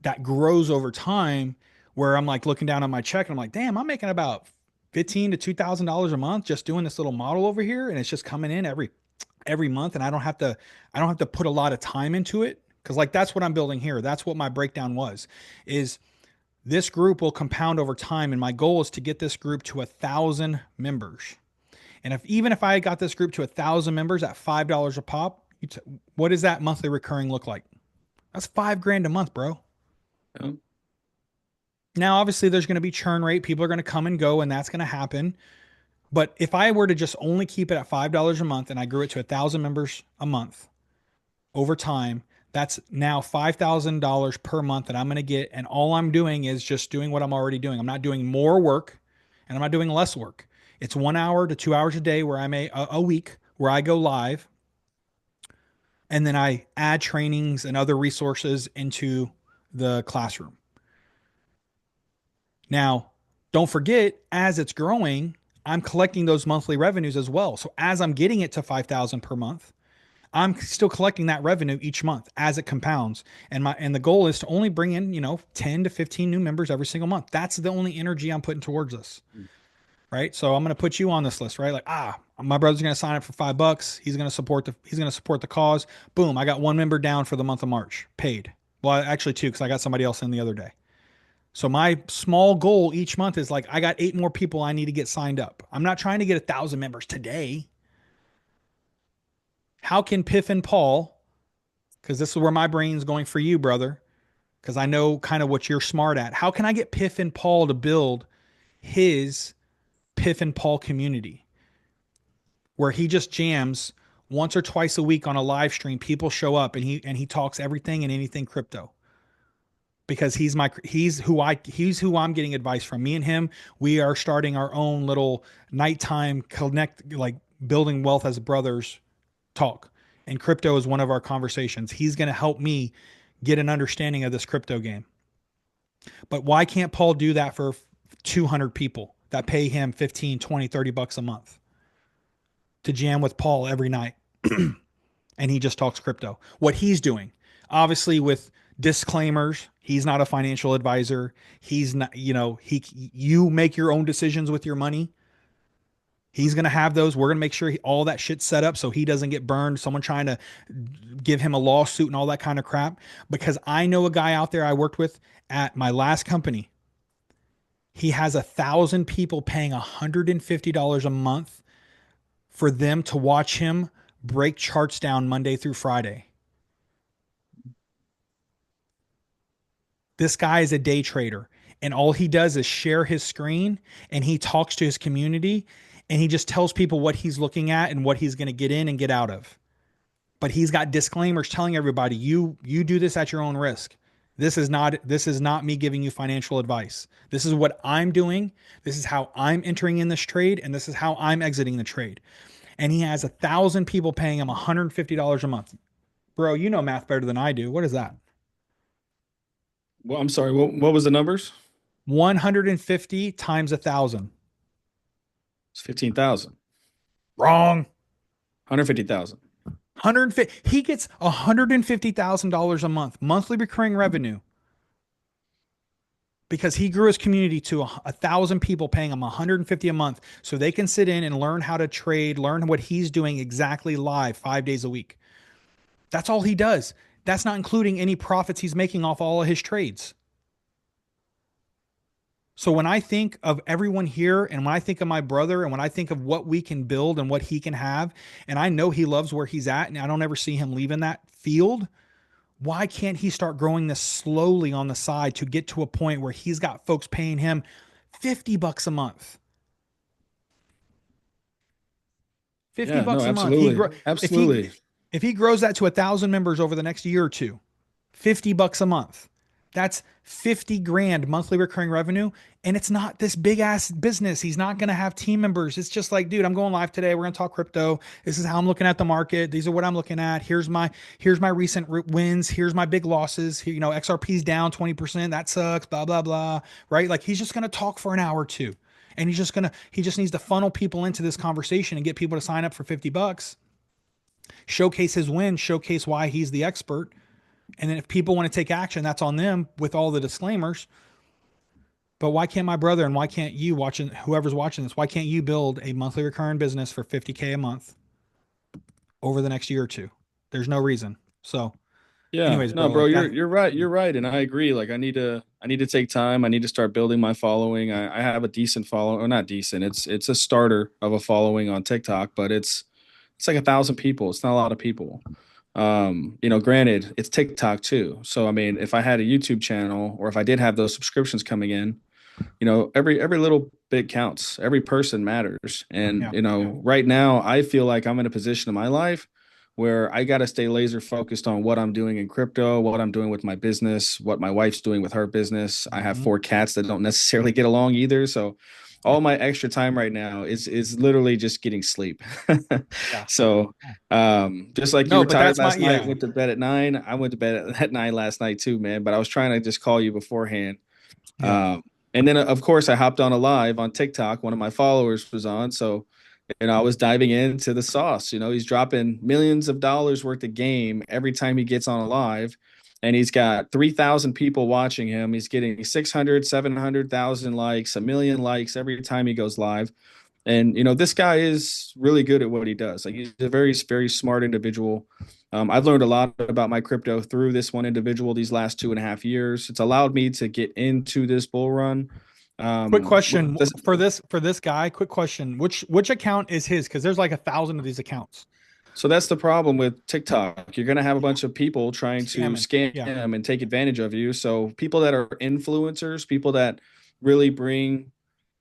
that grows over time where I'm like looking down on my check and I'm like, damn, I'm making about 15 to $2,000 a month just doing this little model over here. And it's just coming in every month. And I don't have to put a lot of time into it. Cause like that's what I'm building here. That's what my breakdown was, is this group will compound over time. And my goal is to get this group to 1,000 members. And even if I got this group to 1,000 members at $5 a pop, what does that monthly recurring look like? That's 5 grand a month, bro. you Now, obviously, there's going to be churn rate. People are going to come and go, and that's going to happen. But if I were to just only keep it at $5 a month and I grew it to 1,000 members a month over time, that's now $5,000 per month that I'm going to get. And all I'm doing is just doing what I'm already doing. I'm not doing more work and I'm not doing less work. It's 1 hour to 2 hours a day where a week where I go live and then I add trainings and other resources into the classroom. Now, don't forget, as it's growing, I'm collecting those monthly revenues as well. So as I'm getting it to 5,000 per month, I'm still collecting that revenue each month as it compounds. And the goal is to only bring in, 10 to 15 new members every single month. That's the only energy I'm putting towards this. Right. So I'm going to put you on this list, right? Like, my brother's going to sign up for $5. He's going to support the cause. Boom. I got one member down for the month of March paid. Well, actually two, because I got somebody else in the other day. So my small goal each month is like, I got 8 more people I need to get signed up. I'm not trying to get 1,000 members today. How can Piff and Paul, because this is where my brain's going for you, brother, because I know kind of what you're smart at. How can I get Piff and Paul to build his Piff and Paul community where he just jams once or twice a week on a live stream? People show up and he talks everything and anything crypto, because he's who I'm getting advice from. Me and him, we are starting our own little nighttime connect, like building wealth as brothers talk. And crypto is one of our conversations. He's going to help me get an understanding of this crypto game. But why can't Paul do that for 200 people that pay him 15, 20, $30 a month to jam with Paul every night? And he just talks crypto. What he's doing, obviously with disclaimers, he's not a financial advisor. He's not, you make your own decisions with your money. He's going to have those. We're going to make sure all that shit's set up so he doesn't get burned. Someone trying to give him a lawsuit and all that kind of crap. Because I know a guy out there I worked with at my last company. He has 1,000 people paying $150 a month for them to watch him break charts down Monday through Friday. This guy is a day trader, and all he does is share his screen and he talks to his community and he just tells people what he's looking at and what he's going to get in and get out of. But he's got disclaimers telling everybody, you do this at your own risk. This is not me giving you financial advice. This is what I'm doing. This is how I'm entering in this trade, and this is how I'm exiting the trade. And he has 1,000 people paying him $150 a month. Bro, you know math better than I do. What is that? Well, I'm sorry. What was the numbers? 150 times 1,000. It's 15,000. Wrong. 150,000. 150. He gets $150,000 a month, monthly recurring revenue, because he grew his community to 1,000 people paying him 150 a month, so they can sit in and learn how to trade, learn what he's doing exactly live 5 days a week. That's all he does. That's not including any profits he's making off all of his trades. So when I think of everyone here, and when I think of my brother, and when I think of what we can build and what he can have, and I know he loves where he's at, and I don't ever see him leaving that field, why can't he start growing this slowly on the side to get to a point where he's got folks paying him $50 a month? 50 Yeah, no, bucks a month. absolutely. If he Absolutely. if he grows that to 1,000 members over the next year or two, $50 a month. That's 50 grand monthly recurring revenue. And it's not this big ass business. He's not going to have team members. It's just like, dude, I'm going live today. We're going to talk crypto. This is how I'm looking at the market. These are what I'm looking at. Here's my recent wins. Here's my big losses. Here, XRP's down 20%. That sucks. Blah, blah, blah. Right? Like, he's just going to talk for an hour or two. And he just needs to funnel people into this conversation and get people to sign up for $50, showcase his win, showcase why he's the expert. And then if people want to take action, that's on them with all the disclaimers. But why can't my brother, and why can't you, whoever's watching this, why can't you build a monthly recurring business for 50K a month over the next year or two? There's no reason. So Yeah, anyways, no, bro, bro, like you're that. you're right. You're right, and I agree. Like, I need to take time. I need to start building my following. I have a decent following, or not decent. It's a starter of a following on TikTok, but it's like 1,000 people. It's not a lot of people. Granted, it's TikTok too. So I mean, if I had a YouTube channel, or if I did have those subscriptions coming in, every little bit counts. Every person matters. And Yeah. right now I feel like I'm in a position in my life where I got to stay laser focused on what I'm doing in crypto, what I'm doing with my business, what my wife's doing with her business. I have Mm-hmm. 4 cats that don't necessarily get along either, so all my extra time right now is literally just getting sleep. Yeah. So just like you No, were but tired that's my, last night, yeah. went to bed at 9. I went to bed at 9 last night too, man, but I was trying to just call you beforehand. Yeah. um, and then, of course, I hopped on a live on TikTok. One of my followers was on. So, I was diving into the sauce. He's dropping millions of dollars worth of game every time he gets on a live. And he's got 3,000 people watching him. He's getting 600, 700,000 likes, a million likes every time he goes live. And this guy is really good at what he does. Like, he's a very, very smart individual. I've learned a lot about my crypto through this one individual these last 2.5 years. It's allowed me to get into this bull run. Quick What question does- for this guy. Quick question. Which account is his? Because there's like 1,000 of these accounts. so that's the problem with TikTok. You're going to have a bunch of people trying to Scamming. scam Yeah. and take advantage of you. So people that are influencers, people that really bring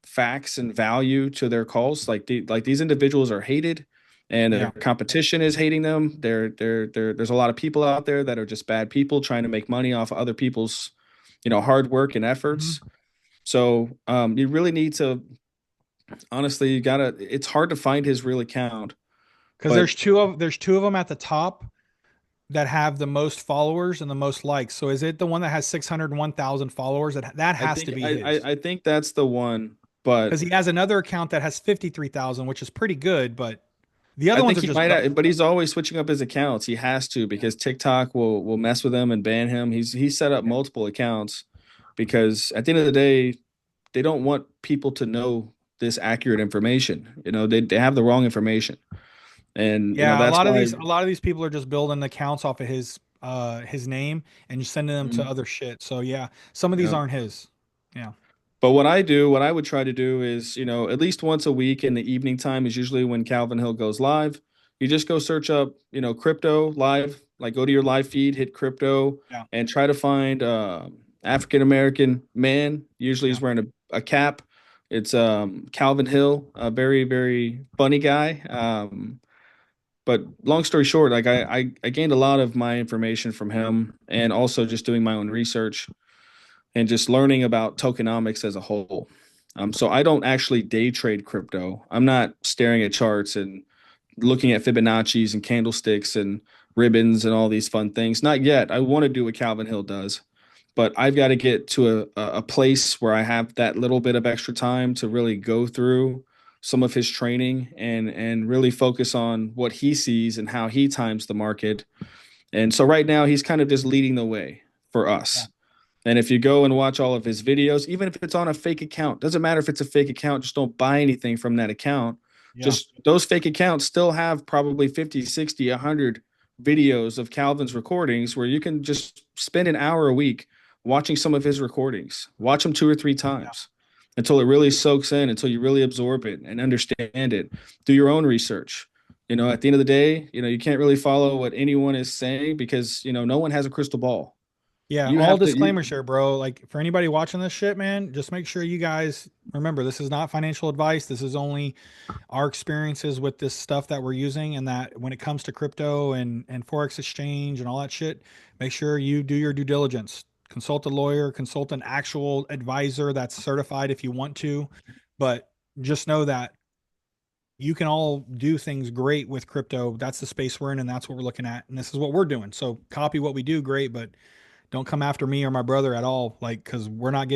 facts and value to their calls, like these individuals are hated, and their Yeah. competition is hating them. There's a lot of people out there that are just bad people trying to make money off of other people's hard work and efforts. Mhm. So you really need to, honestly, you gotta, it's hard to find his real account, Because but there's two of them at the top that have the most followers and the most likes. So is it the one that has 601,000 followers? That I has think to be I, his. I I think that's the one. But Because he has another account that has 53,000, which is pretty good, but the I other ones think are he just might have, but he's always switching up his accounts. He has to, yeah, because TikTok will mess with him and ban him. He's set up yeah. multiple accounts because at the end of the day, they don't want people to know this accurate information. They have the wrong information. And Yeah, a that's lot of why. these people are just building accounts off of his name and just sending them to Mhm. other shit. So yeah, some of these Yeah. aren't his. Yeah. But what I would try to do is, at least once a week in the evening time is usually when Calvin Hill goes live. You just go search up, crypto live, like go to your live feed, hit crypto, Yeah. and try to find African American man. Usually Yeah. he's wearing a cap. It's Calvin Hill, a very, very funny guy. But long story short, like I gained a lot of my information from him and also just doing my own research and just learning about tokenomics as a whole. So I don't actually day trade crypto. I'm not staring at charts and looking at Fibonacci's and candlesticks and ribbons and all these fun things. Not yet. I want to do what Calvin Hill does, but I've got to get to a place where I have that little bit of extra time to really go through some of his training and really focus on what he sees and how he times the market. And so right now he's kind of just leading the way for Yeah. us. And if you go and watch all of his videos, even if it's on a fake account, doesn't matter if it's a fake account, just don't buy anything from that account. Yeah. Just those fake accounts still have probably 50, 60, 100 videos of Calvin's recordings where you can just spend an hour a week watching some of his recordings. Watch them two or three Yeah. times until it really soaks in, until you really absorb it and understand it. Do your own research. At the end of the day, you can't really follow what anyone is saying because, no one has a crystal ball. Yeah, You all have to, you, disclaimers here, bro. Like for anybody watching this shit, man, just make sure you guys remember this is not financial advice. This is only our experiences with this stuff that we're using, and that when it comes to crypto and forex exchange and all that shit, make sure you do your due diligence. Consult a lawyer, consult an actual advisor that's certified if you want to, but just know that you can all do things great with crypto. That's the space we're in, and that's what we're looking at, and this is what we're doing. So copy what we do, great, but don't come after me or my brother at all, like because we're not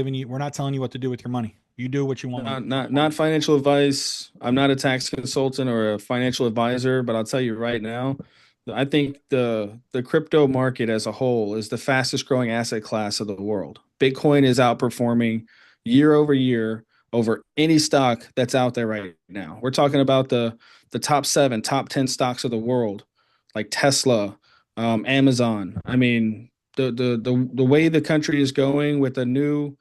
telling you what to do with your money. You do what you want with it. not financial advice. I'm not a tax consultant or a financial advisor, but I'll tell you right now, I think the crypto market as a whole is the fastest growing asset class of the world. Bitcoin is outperforming year over year over any stock that's out there right now. We're talking about the top seven, top 10 stocks of the world, like Tesla, Amazon. I mean, the way the country is going with a new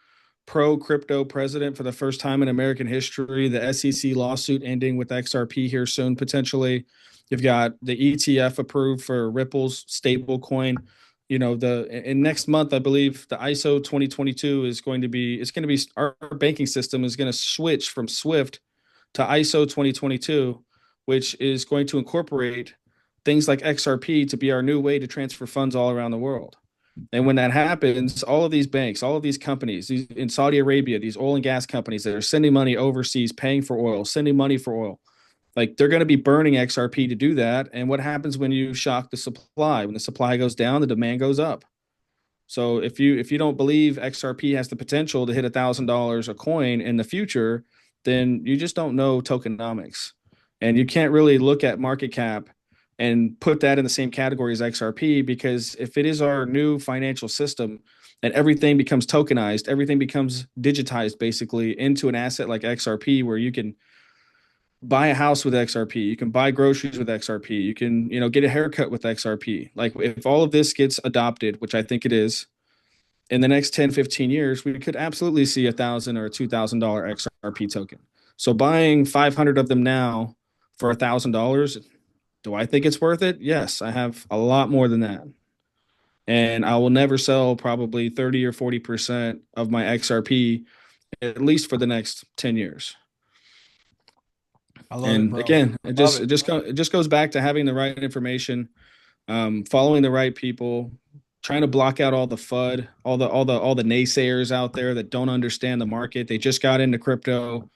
pro crypto president for the first time in American history, the SEC lawsuit ending with XRP here soon, potentially. You've got the ETF approved for Ripple's stable coin. In next month, I believe the ISO 2022 is going to be, it's going to be, our banking system is going to switch from Swift to ISO 2022, which is going to incorporate things like XRP to be our new way to transfer funds all around the world. And when that happens, all of these banks, all of these companies in Saudi Arabia, these oil and gas companies that are sending money overseas, paying for oil, sending money for oil, like they're going to be burning XRP to do that. And what happens when you shock the supply? When the supply goes down, the demand goes up. So if you don't believe XRP has the potential to hit $1,000 a coin in the future, then you just don't know tokenomics, and you can't really look at market cap and put that in the same category as XRP, because if it is our new financial system and everything becomes tokenized, everything becomes digitized basically into an asset like XRP, where you can buy a house with XRP, you can buy groceries with XRP, you can, get a haircut with XRP. Like if all of this gets adopted, which I think it is, in the next 10, 15 years, we could absolutely see $1,000 or $2,000 XRP token. So buying 500 of them now for $1,000, do I think it's worth it? Yes, I have a lot more than that. And I will never sell probably 30 or 40% of my XRP, at least for the next 10 years. I love it, And bro. again, it Love just it. it just it just goes back to having the right information, following the right people, trying to block out all the FUD, all the naysayers out there that don't understand the market. They just got into crypto,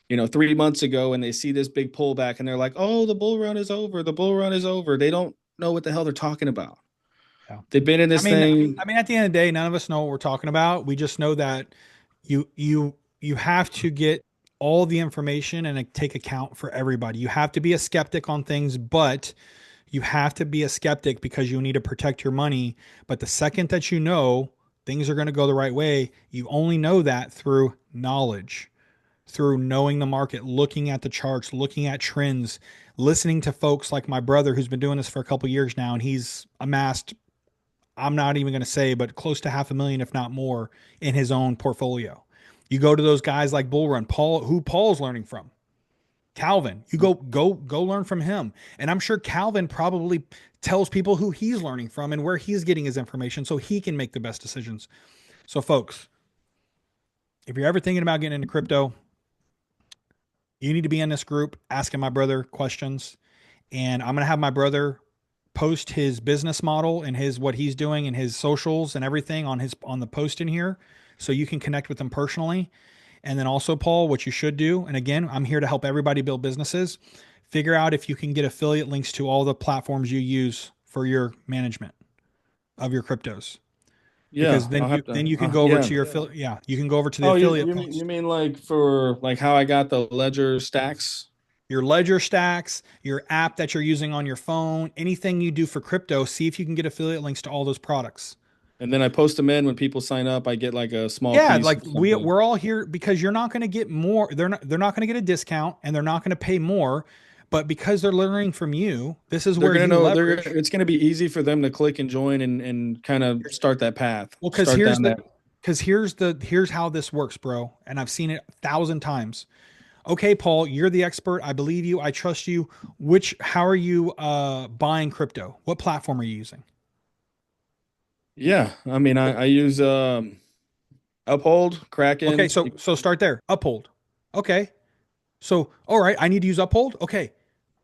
3 months ago, and they see this big pullback and they're like, "Oh, the bull run is over. The bull run is over." They don't know what the hell they're talking about. Yeah. They've been in I this mean, thing. at the end of the day, none of us know what we're talking about. We just know that you have to get all the information and take account for everybody. You have to be a skeptic on things, but you have to be a skeptic because you need to protect your money. But the second that you know things are going to go the right way, you only know that through knowledge, through knowing the market, looking at the charts, looking at trends, listening to folks like my brother who's been doing this for a couple years now, and he's amassed, I'm not even going to say, but close to 500,000, if not more, in his own portfolio. You go to those guys like Bull Run, Paul, who Paul's learning from. Calvin, you go learn from him. And I'm sure Calvin probably tells people who he's learning from and where he's getting his information so he can make the best decisions. So folks, if you're ever thinking about getting into crypto, you need to be in this group asking my brother questions. And I'm going to have my brother post his business model and his what he's doing and his socials and everything on the post in here so you can connect with him personally. And then also, Paul, what you should do, and again, I'm here to help everybody build businesses. Figure out if you can get affiliate links to all the platforms you use for your management of your cryptos. Because Yeah, I'll have to. then you can go over Yeah. to your affiliate. Yeah, you can go over to the Oh, you affiliate you mean post. you mean like for like how I got the ledger stacks, Your ledger stacks, your app that you're using on your phone, anything you do for crypto, see if you can get affiliate links to all those products. and then I post them in when people sign up. I get like a small Yeah, piece like or something. we're all here because you're not going to get more. They're not going to get a discount and they're not going to pay more, but because they're learning from you, this is They're where gonna you know leverage. it's gonna be easy for them to click and join and kind of start that path, Well, start down that. here's how this works, bro, and I've seen it 1,000 times. Okay, Paul, you're the expert. I believe you. I trust you. Which how are you buying crypto? What platform are you using? Yeah, I mean, I use Uphold, Okay, Kraken. so start there. Uphold. Okay. So, all right, I need to use Uphold. Okay.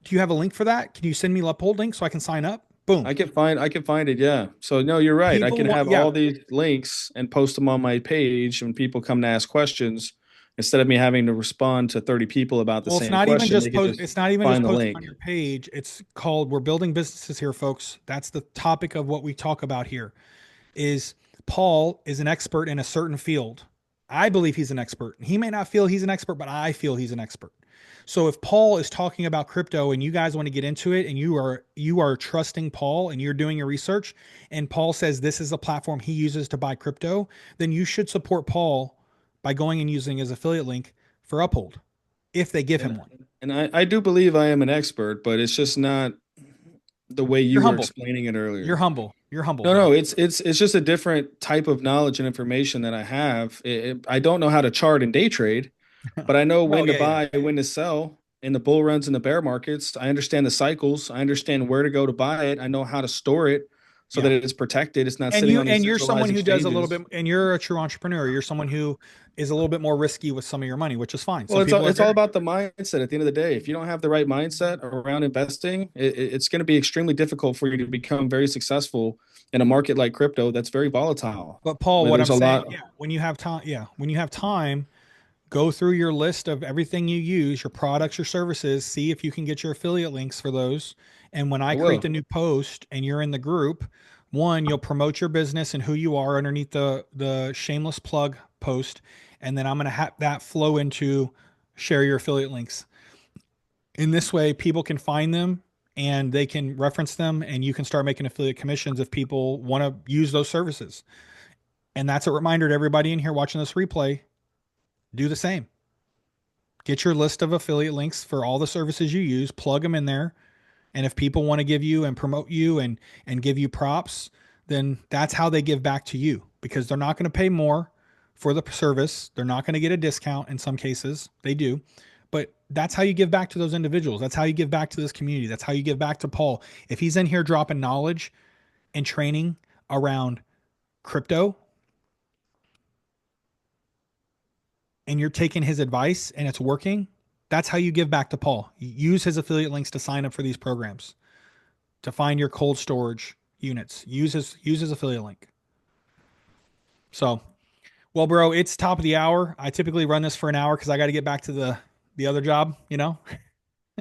Do you have a link for that? Can you send me Uphold link so I can sign up? Boom. I can find it. Yeah. So no, you're right. I People can want, have yeah. all these links and post them on my page when people come to ask questions. Instead of me having to respond to 30 people about the Well, it's same not even question, they just could post. just It's not even just find the posting link. on your page. It's called "We're building businesses here, folks." That's the topic of what we talk about here. Is Paul is an expert in a certain field. I believe he's an expert. He may not feel he's an expert, but I feel he's an expert. So if Paul is talking about crypto and you guys want to get into it and you are trusting Paul and you're doing your research and Paul says this is a platform he uses to buy crypto, then you should support Paul by going and using his affiliate link for Uphold if they give him And one. and I do believe I am an expert, but it's just not the way You're you were humble. explaining it You're earlier. humble. You're humble, No, bro. no, it's just a different type of knowledge and information that I have. I don't know how to chart and day trade, but I know No, when to yeah, yeah. buy, when to sell in the bull runs and the bear markets. I understand the cycles. I understand where to go to buy it. I know how to store it so that Yeah. it's protected. It's not And sitting you on these and you're someone centralized who does a little exchanges. bit and you're a true entrepreneur. You're someone who is a little bit more risky with some of your money, which is fine. Well, Some people are it's all very about the mindset at the end of the day. If you don't have the right mindset around investing, it's going to be extremely difficult for you to become very successful in a market like crypto that's very volatile, But Paul, where what there's I'm a saying, lot. yeah, when you have time, yeah, when you have time, go through your list of everything you use, your products, your services, see if you can get your affiliate links for those. And when I I create will. the new post and you're in the group, one, you'll promote your business and who you are underneath the shameless plug post, and then I'm going to have that flow into share your affiliate links. In this way, people can find them and they can reference them and you can start making affiliate commissions if people want to use those services. And that's a reminder to everybody in here watching this replay, do the same. Get your list of affiliate links for all the services you use, plug them in there, and if people want to give you and promote you and give you props, then that's how they give back to you because they're not going to pay more for the service. They're not going to get a discount in some cases. They do. But that's how you give back to those individuals. That's how you give back to this community. That's how you give back to Paul. If he's in here dropping knowledge and training around crypto and you're taking his advice and it's working, that's how you give back to Paul. Use his affiliate links to sign up for these programs, to find your cold storage units. Use his affiliate link. So, well, bro, it's top of the hour. I typically run this for an hour because I got to get back to the other job. Oh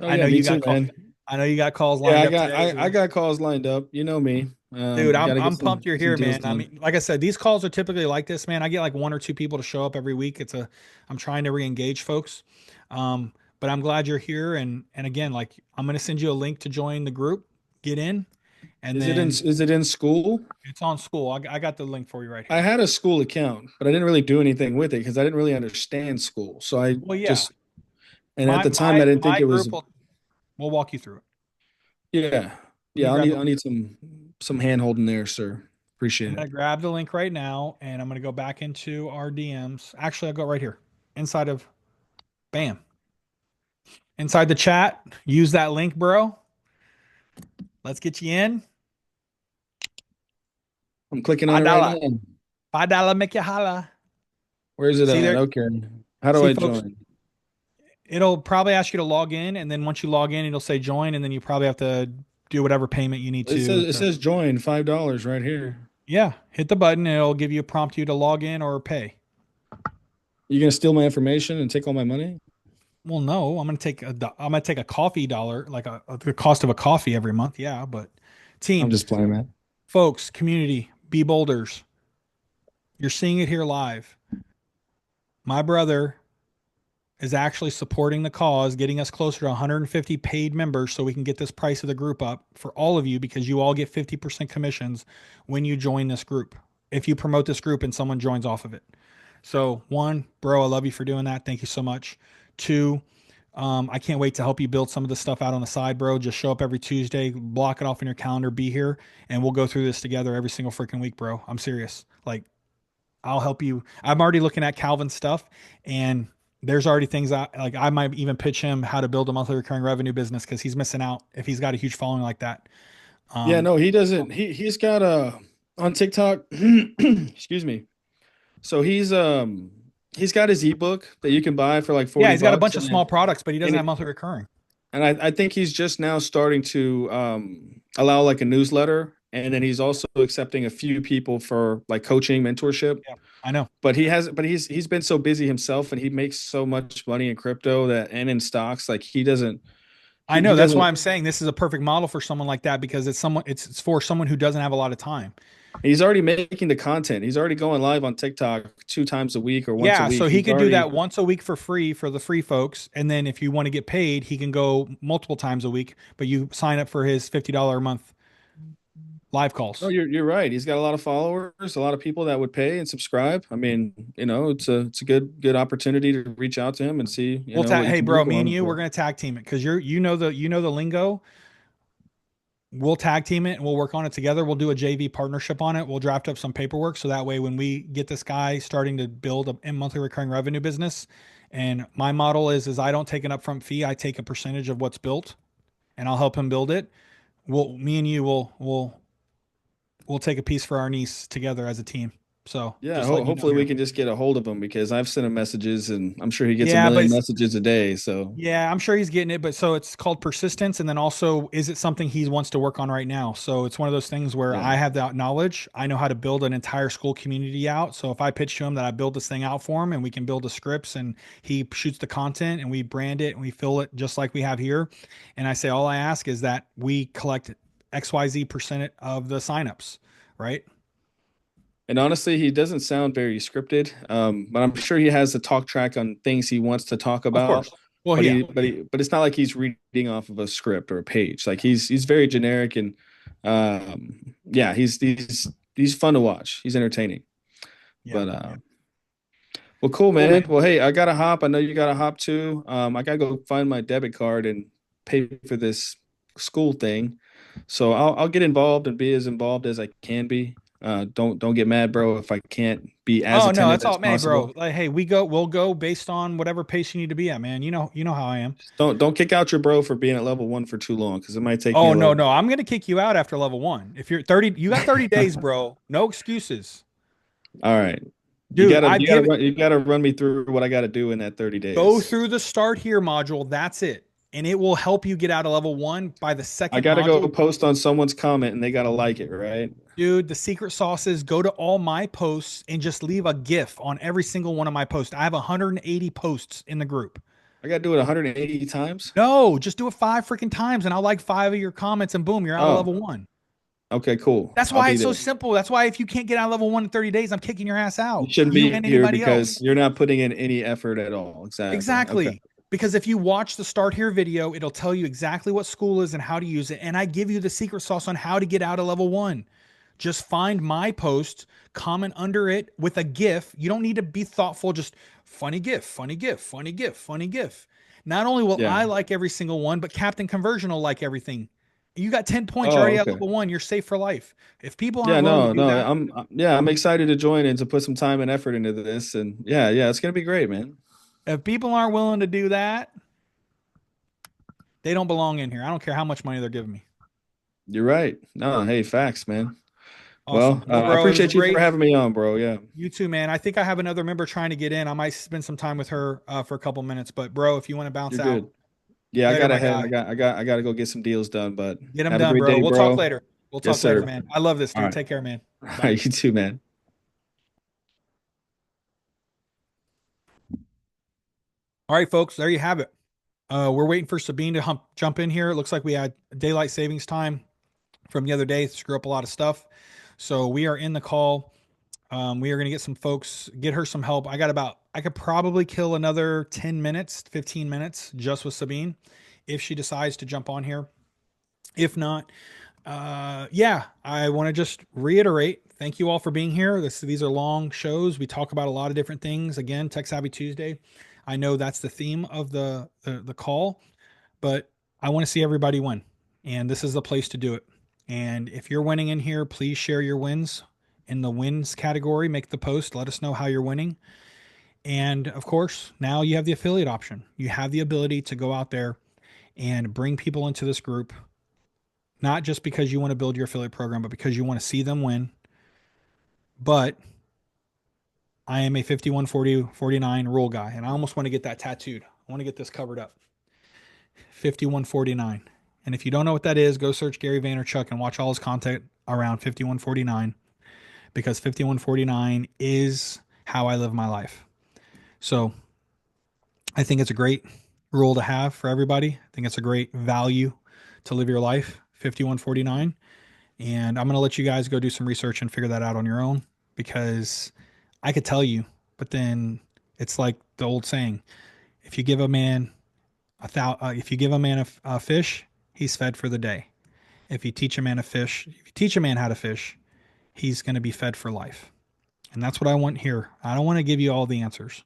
I yeah, know me you too, got call. man. I know you got calls Yeah, lined up today, I dude. got calls lined up. You know me. Dude, I'm Got to get I'm pumped you're some here, deals man. I done. mean, like I said, these calls are typically like this, man. I get like one or two people to show up every week. I'm trying to re-engage folks. But I'm glad you're here and again, like I'm gonna send you a link to join the group, get in, and then Is it in school? it's on school. I got the link for you right I here. had a school account, but I didn't really do anything with it because I didn't really understand school. So I Well, yeah. just and at My the time I my didn't think my it was. group will we'll walk you through it. Yeah. Let me Yeah, grab the I'll link. need some hand holding there, sir. I'm Appreciate it. gonna grab the link right now and I'm gonna go back into our DMs. Actually, I'll go right here. Inside of bam. Inside the chat. Use that link, bro. Let's get you in. I'm clicking on Five it right dollar. now. $5 make you holla. Where is it See at? there? Okay. How do See, I folks, join? It'll probably ask you to log in, and then once you log in, it'll say join, and then you probably have to do whatever payment you need It says it to says join $5 right here. yeah, hit the button, and it'll give you a prompt you to log in or pay. You gonna steal my information and take all my money? Well, no, I'm gonna take a coffee dollar, like the cost of a coffee every month. Yeah, but I'm team, just playing, man. folks, community, be boulders. You're seeing it here live. My brother is actually supporting the cause, getting us closer to 150 paid members so we can get this price of the group up for all of you because you all get 50% commissions when you join this group. If you promote this group and someone joins off of it. So, one, bro, I love you for doing that. Thank you so much. Two, I can't wait to help you build some of this stuff out on the side, bro. Just show up every Tuesday, block it off in your calendar, be here, and we'll go through this together every single freaking week, bro. I'm serious. Like, I'll help you. I'm already looking at Calvin's stuff, and there's already things like I might even pitch him how to build a monthly recurring revenue business because he's missing out if he's got a huge following like that. Yeah, Um, no, he doesn't. He's got a on TikTok. Excuse me. So he's got his ebook that you can buy for like yeah, 40 he's got a bucks bunch of small and products, but he doesn't have and monthly recurring. I think he's just now starting to allow like a newsletter, and then he's also accepting a few people for like coaching, mentorship. Yeah, I know. But he's been so busy himself, and he makes so much money in crypto that and in stocks, like he doesn't I he know. That's why doesn't I'm saying this is a perfect model for someone like that because it's for someone who doesn't have a lot of time. he's already making the content. He's already going live on TikTok 2 times a week or once a Yeah, week. so he He's could do already that once a week for free for the free folks, and then if you want to get paid, he can go multiple times a week, but you sign up for his $50 a month live No, calls. you're right. He's got a lot of followers, a lot of people that would pay and subscribe. I mean, it's a good opportunity to reach out to him and see, what you Hey can do bro, for me and him. you, we're gonna tag team it because you know the lingo. We'll tag team it and we'll work on it together. We'll do a JV partnership on it. We'll draft up some paperwork so that way when we get this guy starting to build a monthly recurring revenue business, and my model is I don't take an upfront fee. I take a percentage of what's built and I'll help him build it. Me and you we'll take a piece for our niece together as a team. So Yeah, just letting you know hopefully we here. can just get a hold of him because I've sent him messages and I'm sure he gets a Yeah, but million messages a day. So yeah, I'm sure he's getting it, but so it's called persistence. And then also, is it something he wants to work on right now? So it's one of those things where yeah. I have that knowledge. I know how to build an entire school community out. So if I pitch to him that I build this thing out for him and we can build the scripts and he shoots the content and we brand it and we fill it just like we have here. And I say, all I ask is that we collect XYZ percent of the signups, right? And honestly, he doesn't sound very scripted. But I'm sure he has a talk track on things he wants to talk Of about. course. Well, But yeah. but it's not like he's reading off of a script or a page. Like he's very generic and yeah, he's fun to watch. He's entertaining. Yeah. But well, cool, Cool, man. man. Well, hey, I gotta hop. I know you gotta hop too. I gotta go find my debit card and pay for this school thing. So I'll get involved and be as involved as I can be. Don't get mad, bro, if I can't be as Oh no, attentive that's as all. Hey, possible. bro. Like, hey, we'll go based on whatever pace you need to be at, man. You know how I am. Just don't kick out your bro for being at level 1 for too long because it might take me Oh a no, little no, bit. I'm gonna kick you out after level one. If you're 30, you got 30 days, bro. No excuses, All right. You dude. gotta I you gotta give run you gotta run me through what I gotta do in that 30 Go days. through the start here module. That's it, and it will help you get out of level one by the I second gotta go module. post on someone's comment and they gotta like it, right? Dude, the secret sauce is go to all my posts and just leave a GIF on every single one of my posts. I have 180 posts in the group. I gotta do it 180 times. No, just do it five freaking times, and I'll like five of your comments, and boom, you're out of Oh, level one. okay, cool. That's I'll why be it's so there. simple. That's why if you can't get out of level one in 30 days, I'm kicking your ass You out. shouldn't You be and here anybody else. because you're not putting in any effort at all. Exactly. Okay. Exactly. Because if you watch the start here video, it'll tell you exactly what school is and how to use it. And I give you the secret sauce on how to get out of level one. Just find my post, comment under it with a GIF. You don't need to be thoughtful, just funny GIF, funny GIF, funny GIF, funny GIF. Not only will Yeah. I like every single one, but Captain Conversion will like everything. You got 10 points. You're Oh, already at okay. level one. You're safe for life. If people Yeah, aren't willing to no, do no. that, Yeah, I'm excited to join and to put some time and effort into this. And yeah, it's gonna be great, man. if people aren't willing to do that, they don't belong in here. I don't care how much money they're giving me. You're right. No, hey, facts, man. Awesome. Well, Well, I bro, it was appreciate you for great. having me on, bro. Yeah, You too, man. I think I have another member trying to get in. I might spend some time with her for a couple minutes. But bro, if you want to bounce you're out, good. Yeah, I later, gotta my head. guy. I gotta go get some deals done. But Get them have a done, great bro. day, We'll talk bro. later. We'll Yes, talk later, sir. man. I love this, All dude. right. Take care, man. All Bye. right. You too, man. All right, folks. There you have it. We're waiting for Sabine to jump in here. It looks like we had daylight savings time from the other day. Screw up a lot of stuff. So we are in the call. We are going to get some folks, get her some help. I could probably kill another 10 minutes, 15 minutes just with Sabine if she decides to jump on here. If not, yeah, I want to just reiterate thank you all for being here. These are long shows. We talk about a lot of different things. Again, Tech Savvy Tuesday. I know that's the theme of the call, but I want to see everybody win. And this is the place to do it. And if you're winning in here, please share your wins in the wins category. Make the post. Let us know how you're winning. And of course, now you have the affiliate option. You have the ability to go out there and bring people into this group, not just because you want to build your affiliate program, but because you want to see them win. But I am a 51-40-49 rule guy, and I almost want to get that tattooed. I want to get this covered up. 51-49. And if you don't know what that is, go search Gary Vaynerchuk and watch all his content around 51-49 because 51-49 is how I live my life. So I think it's a great rule to have for everybody. I think it's a great value to live your life, 51-49. And I'm going to let you guys go do some research and figure that out on your own because I could tell you, but then it's like the old saying, if you give a man if you give a man a fish, he's fed for the day. If you teach a man if you teach a man how to fish, he's going to be fed for life. And that's what I want here. I don't want to give you all the answers.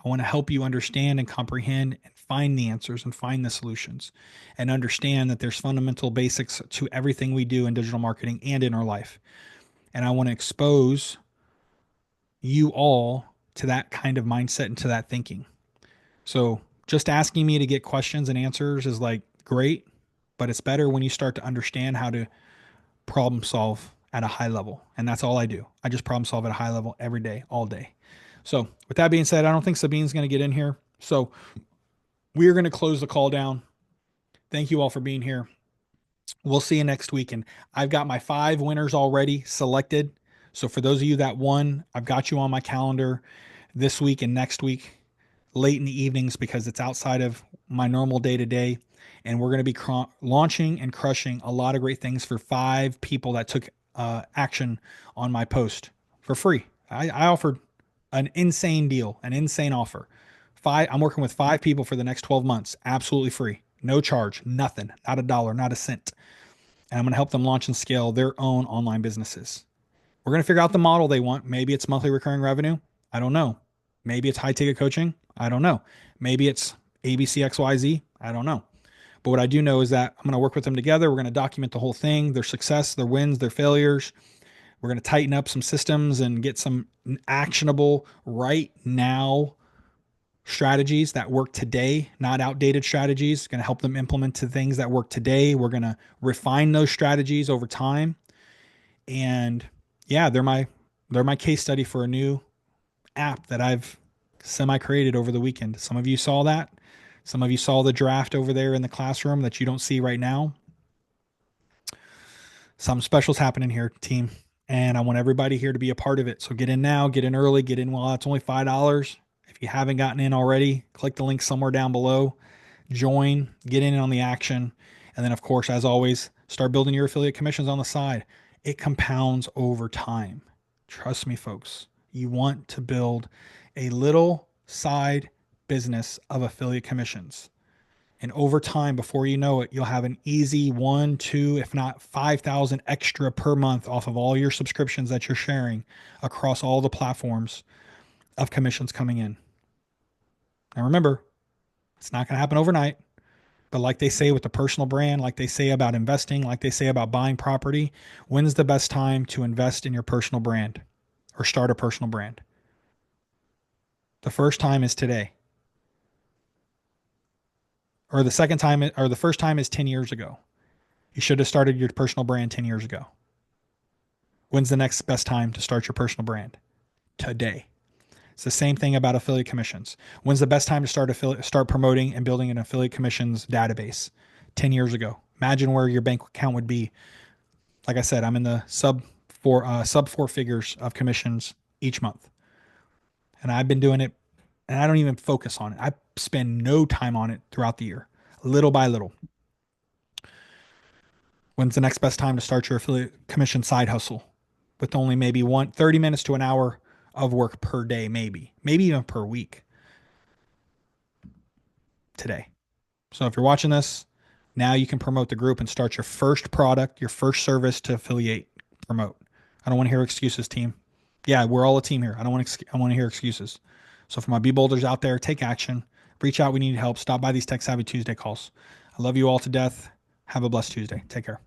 I want to help you understand and comprehend and find the answers and find the solutions and understand that there's fundamental basics to everything we do in digital marketing and in our life. And I want to expose you all to that kind of mindset and to that thinking. So just asking me to get questions and answers is like great, but it's better when you start to understand how to problem solve at a high level. And that's all I do. I just problem solve at a high level every day, all day. So with that being said, I don't think Sabine's going to get in here. So we are going to close the call down. Thank you all for being here. We'll see you next week. And I've got my 5 winners already selected. So for those of you that won, I've got you on my calendar this week and next week, late in the evenings, because it's outside of my normal day to day. And we're going to be launching and crushing a lot of great things for 5 people that took action on my post for free. I offered an insane deal, an insane offer. I'm working with 5 people for the next 12 months, absolutely free, no charge, nothing, not a dollar, not a cent. And I'm going to help them launch and scale their own online businesses. We're going to figure out the model they want. Maybe it's monthly recurring revenue. I don't know. Maybe it's high ticket coaching. I don't know. Maybe it's ABCXYZ. I don't know. But what I do know is that I'm going to work with them together. We're going to document the whole thing, their success, their wins, their failures. We're going to tighten up some systems and get some actionable right now strategies that work today, not outdated strategies. Going to help them implement the things that work today. We're going to refine those strategies over time. And yeah, they're my case study for a new app that I've semi created over the weekend. Some of you saw that. Some of you saw the draft over there in the classroom that you don't see right now. Some specials happening here, team. And I want everybody here to be a part of it. So get in now, get in early, get in while it's only $5. If you haven't gotten in already, click the link somewhere down below. Join, get in on the action. And then, of course, as always, start building your affiliate commissions on the side. It compounds over time. Trust me, folks. You want to build a little side business of affiliate commissions. And over time, before you know it, you'll have an easy 1, 2, if not 5,000 extra per month off of all your subscriptions that you're sharing across all the platforms of commissions coming in. Now, remember, it's not going to happen overnight. But like they say with the personal brand, like they say about investing, like they say about buying property, when's the best time to invest in your personal brand or start a personal brand? The first time is today. Or the second time, or the first time is 10 years ago. You should have started your personal brand 10 years ago. When's the next best time to start your personal brand? Today. It's the same thing about affiliate commissions. When's the best time to start promoting and building an affiliate commissions database? 10 years ago. Imagine where your bank account would be. Like I said, I'm in the sub four figures of commissions each month. And I've been doing it and I don't even focus on it. I spend no time on it throughout the year, little by little. When's the next best time to start your affiliate commission side hustle with only maybe 30 minutes to an hour of work per day, maybe even per week? Today. So if you're watching this, now you can promote the group and start your first product, your first service to affiliate promote. I don't want to hear excuses, team. Yeah, we're all a team here. I want to hear excuses. So for my B boulders out there, take action. Reach out. We need help. Stop by these Tech Savvy Tuesday calls. I love you all to death. Have a blessed Tuesday. Take care.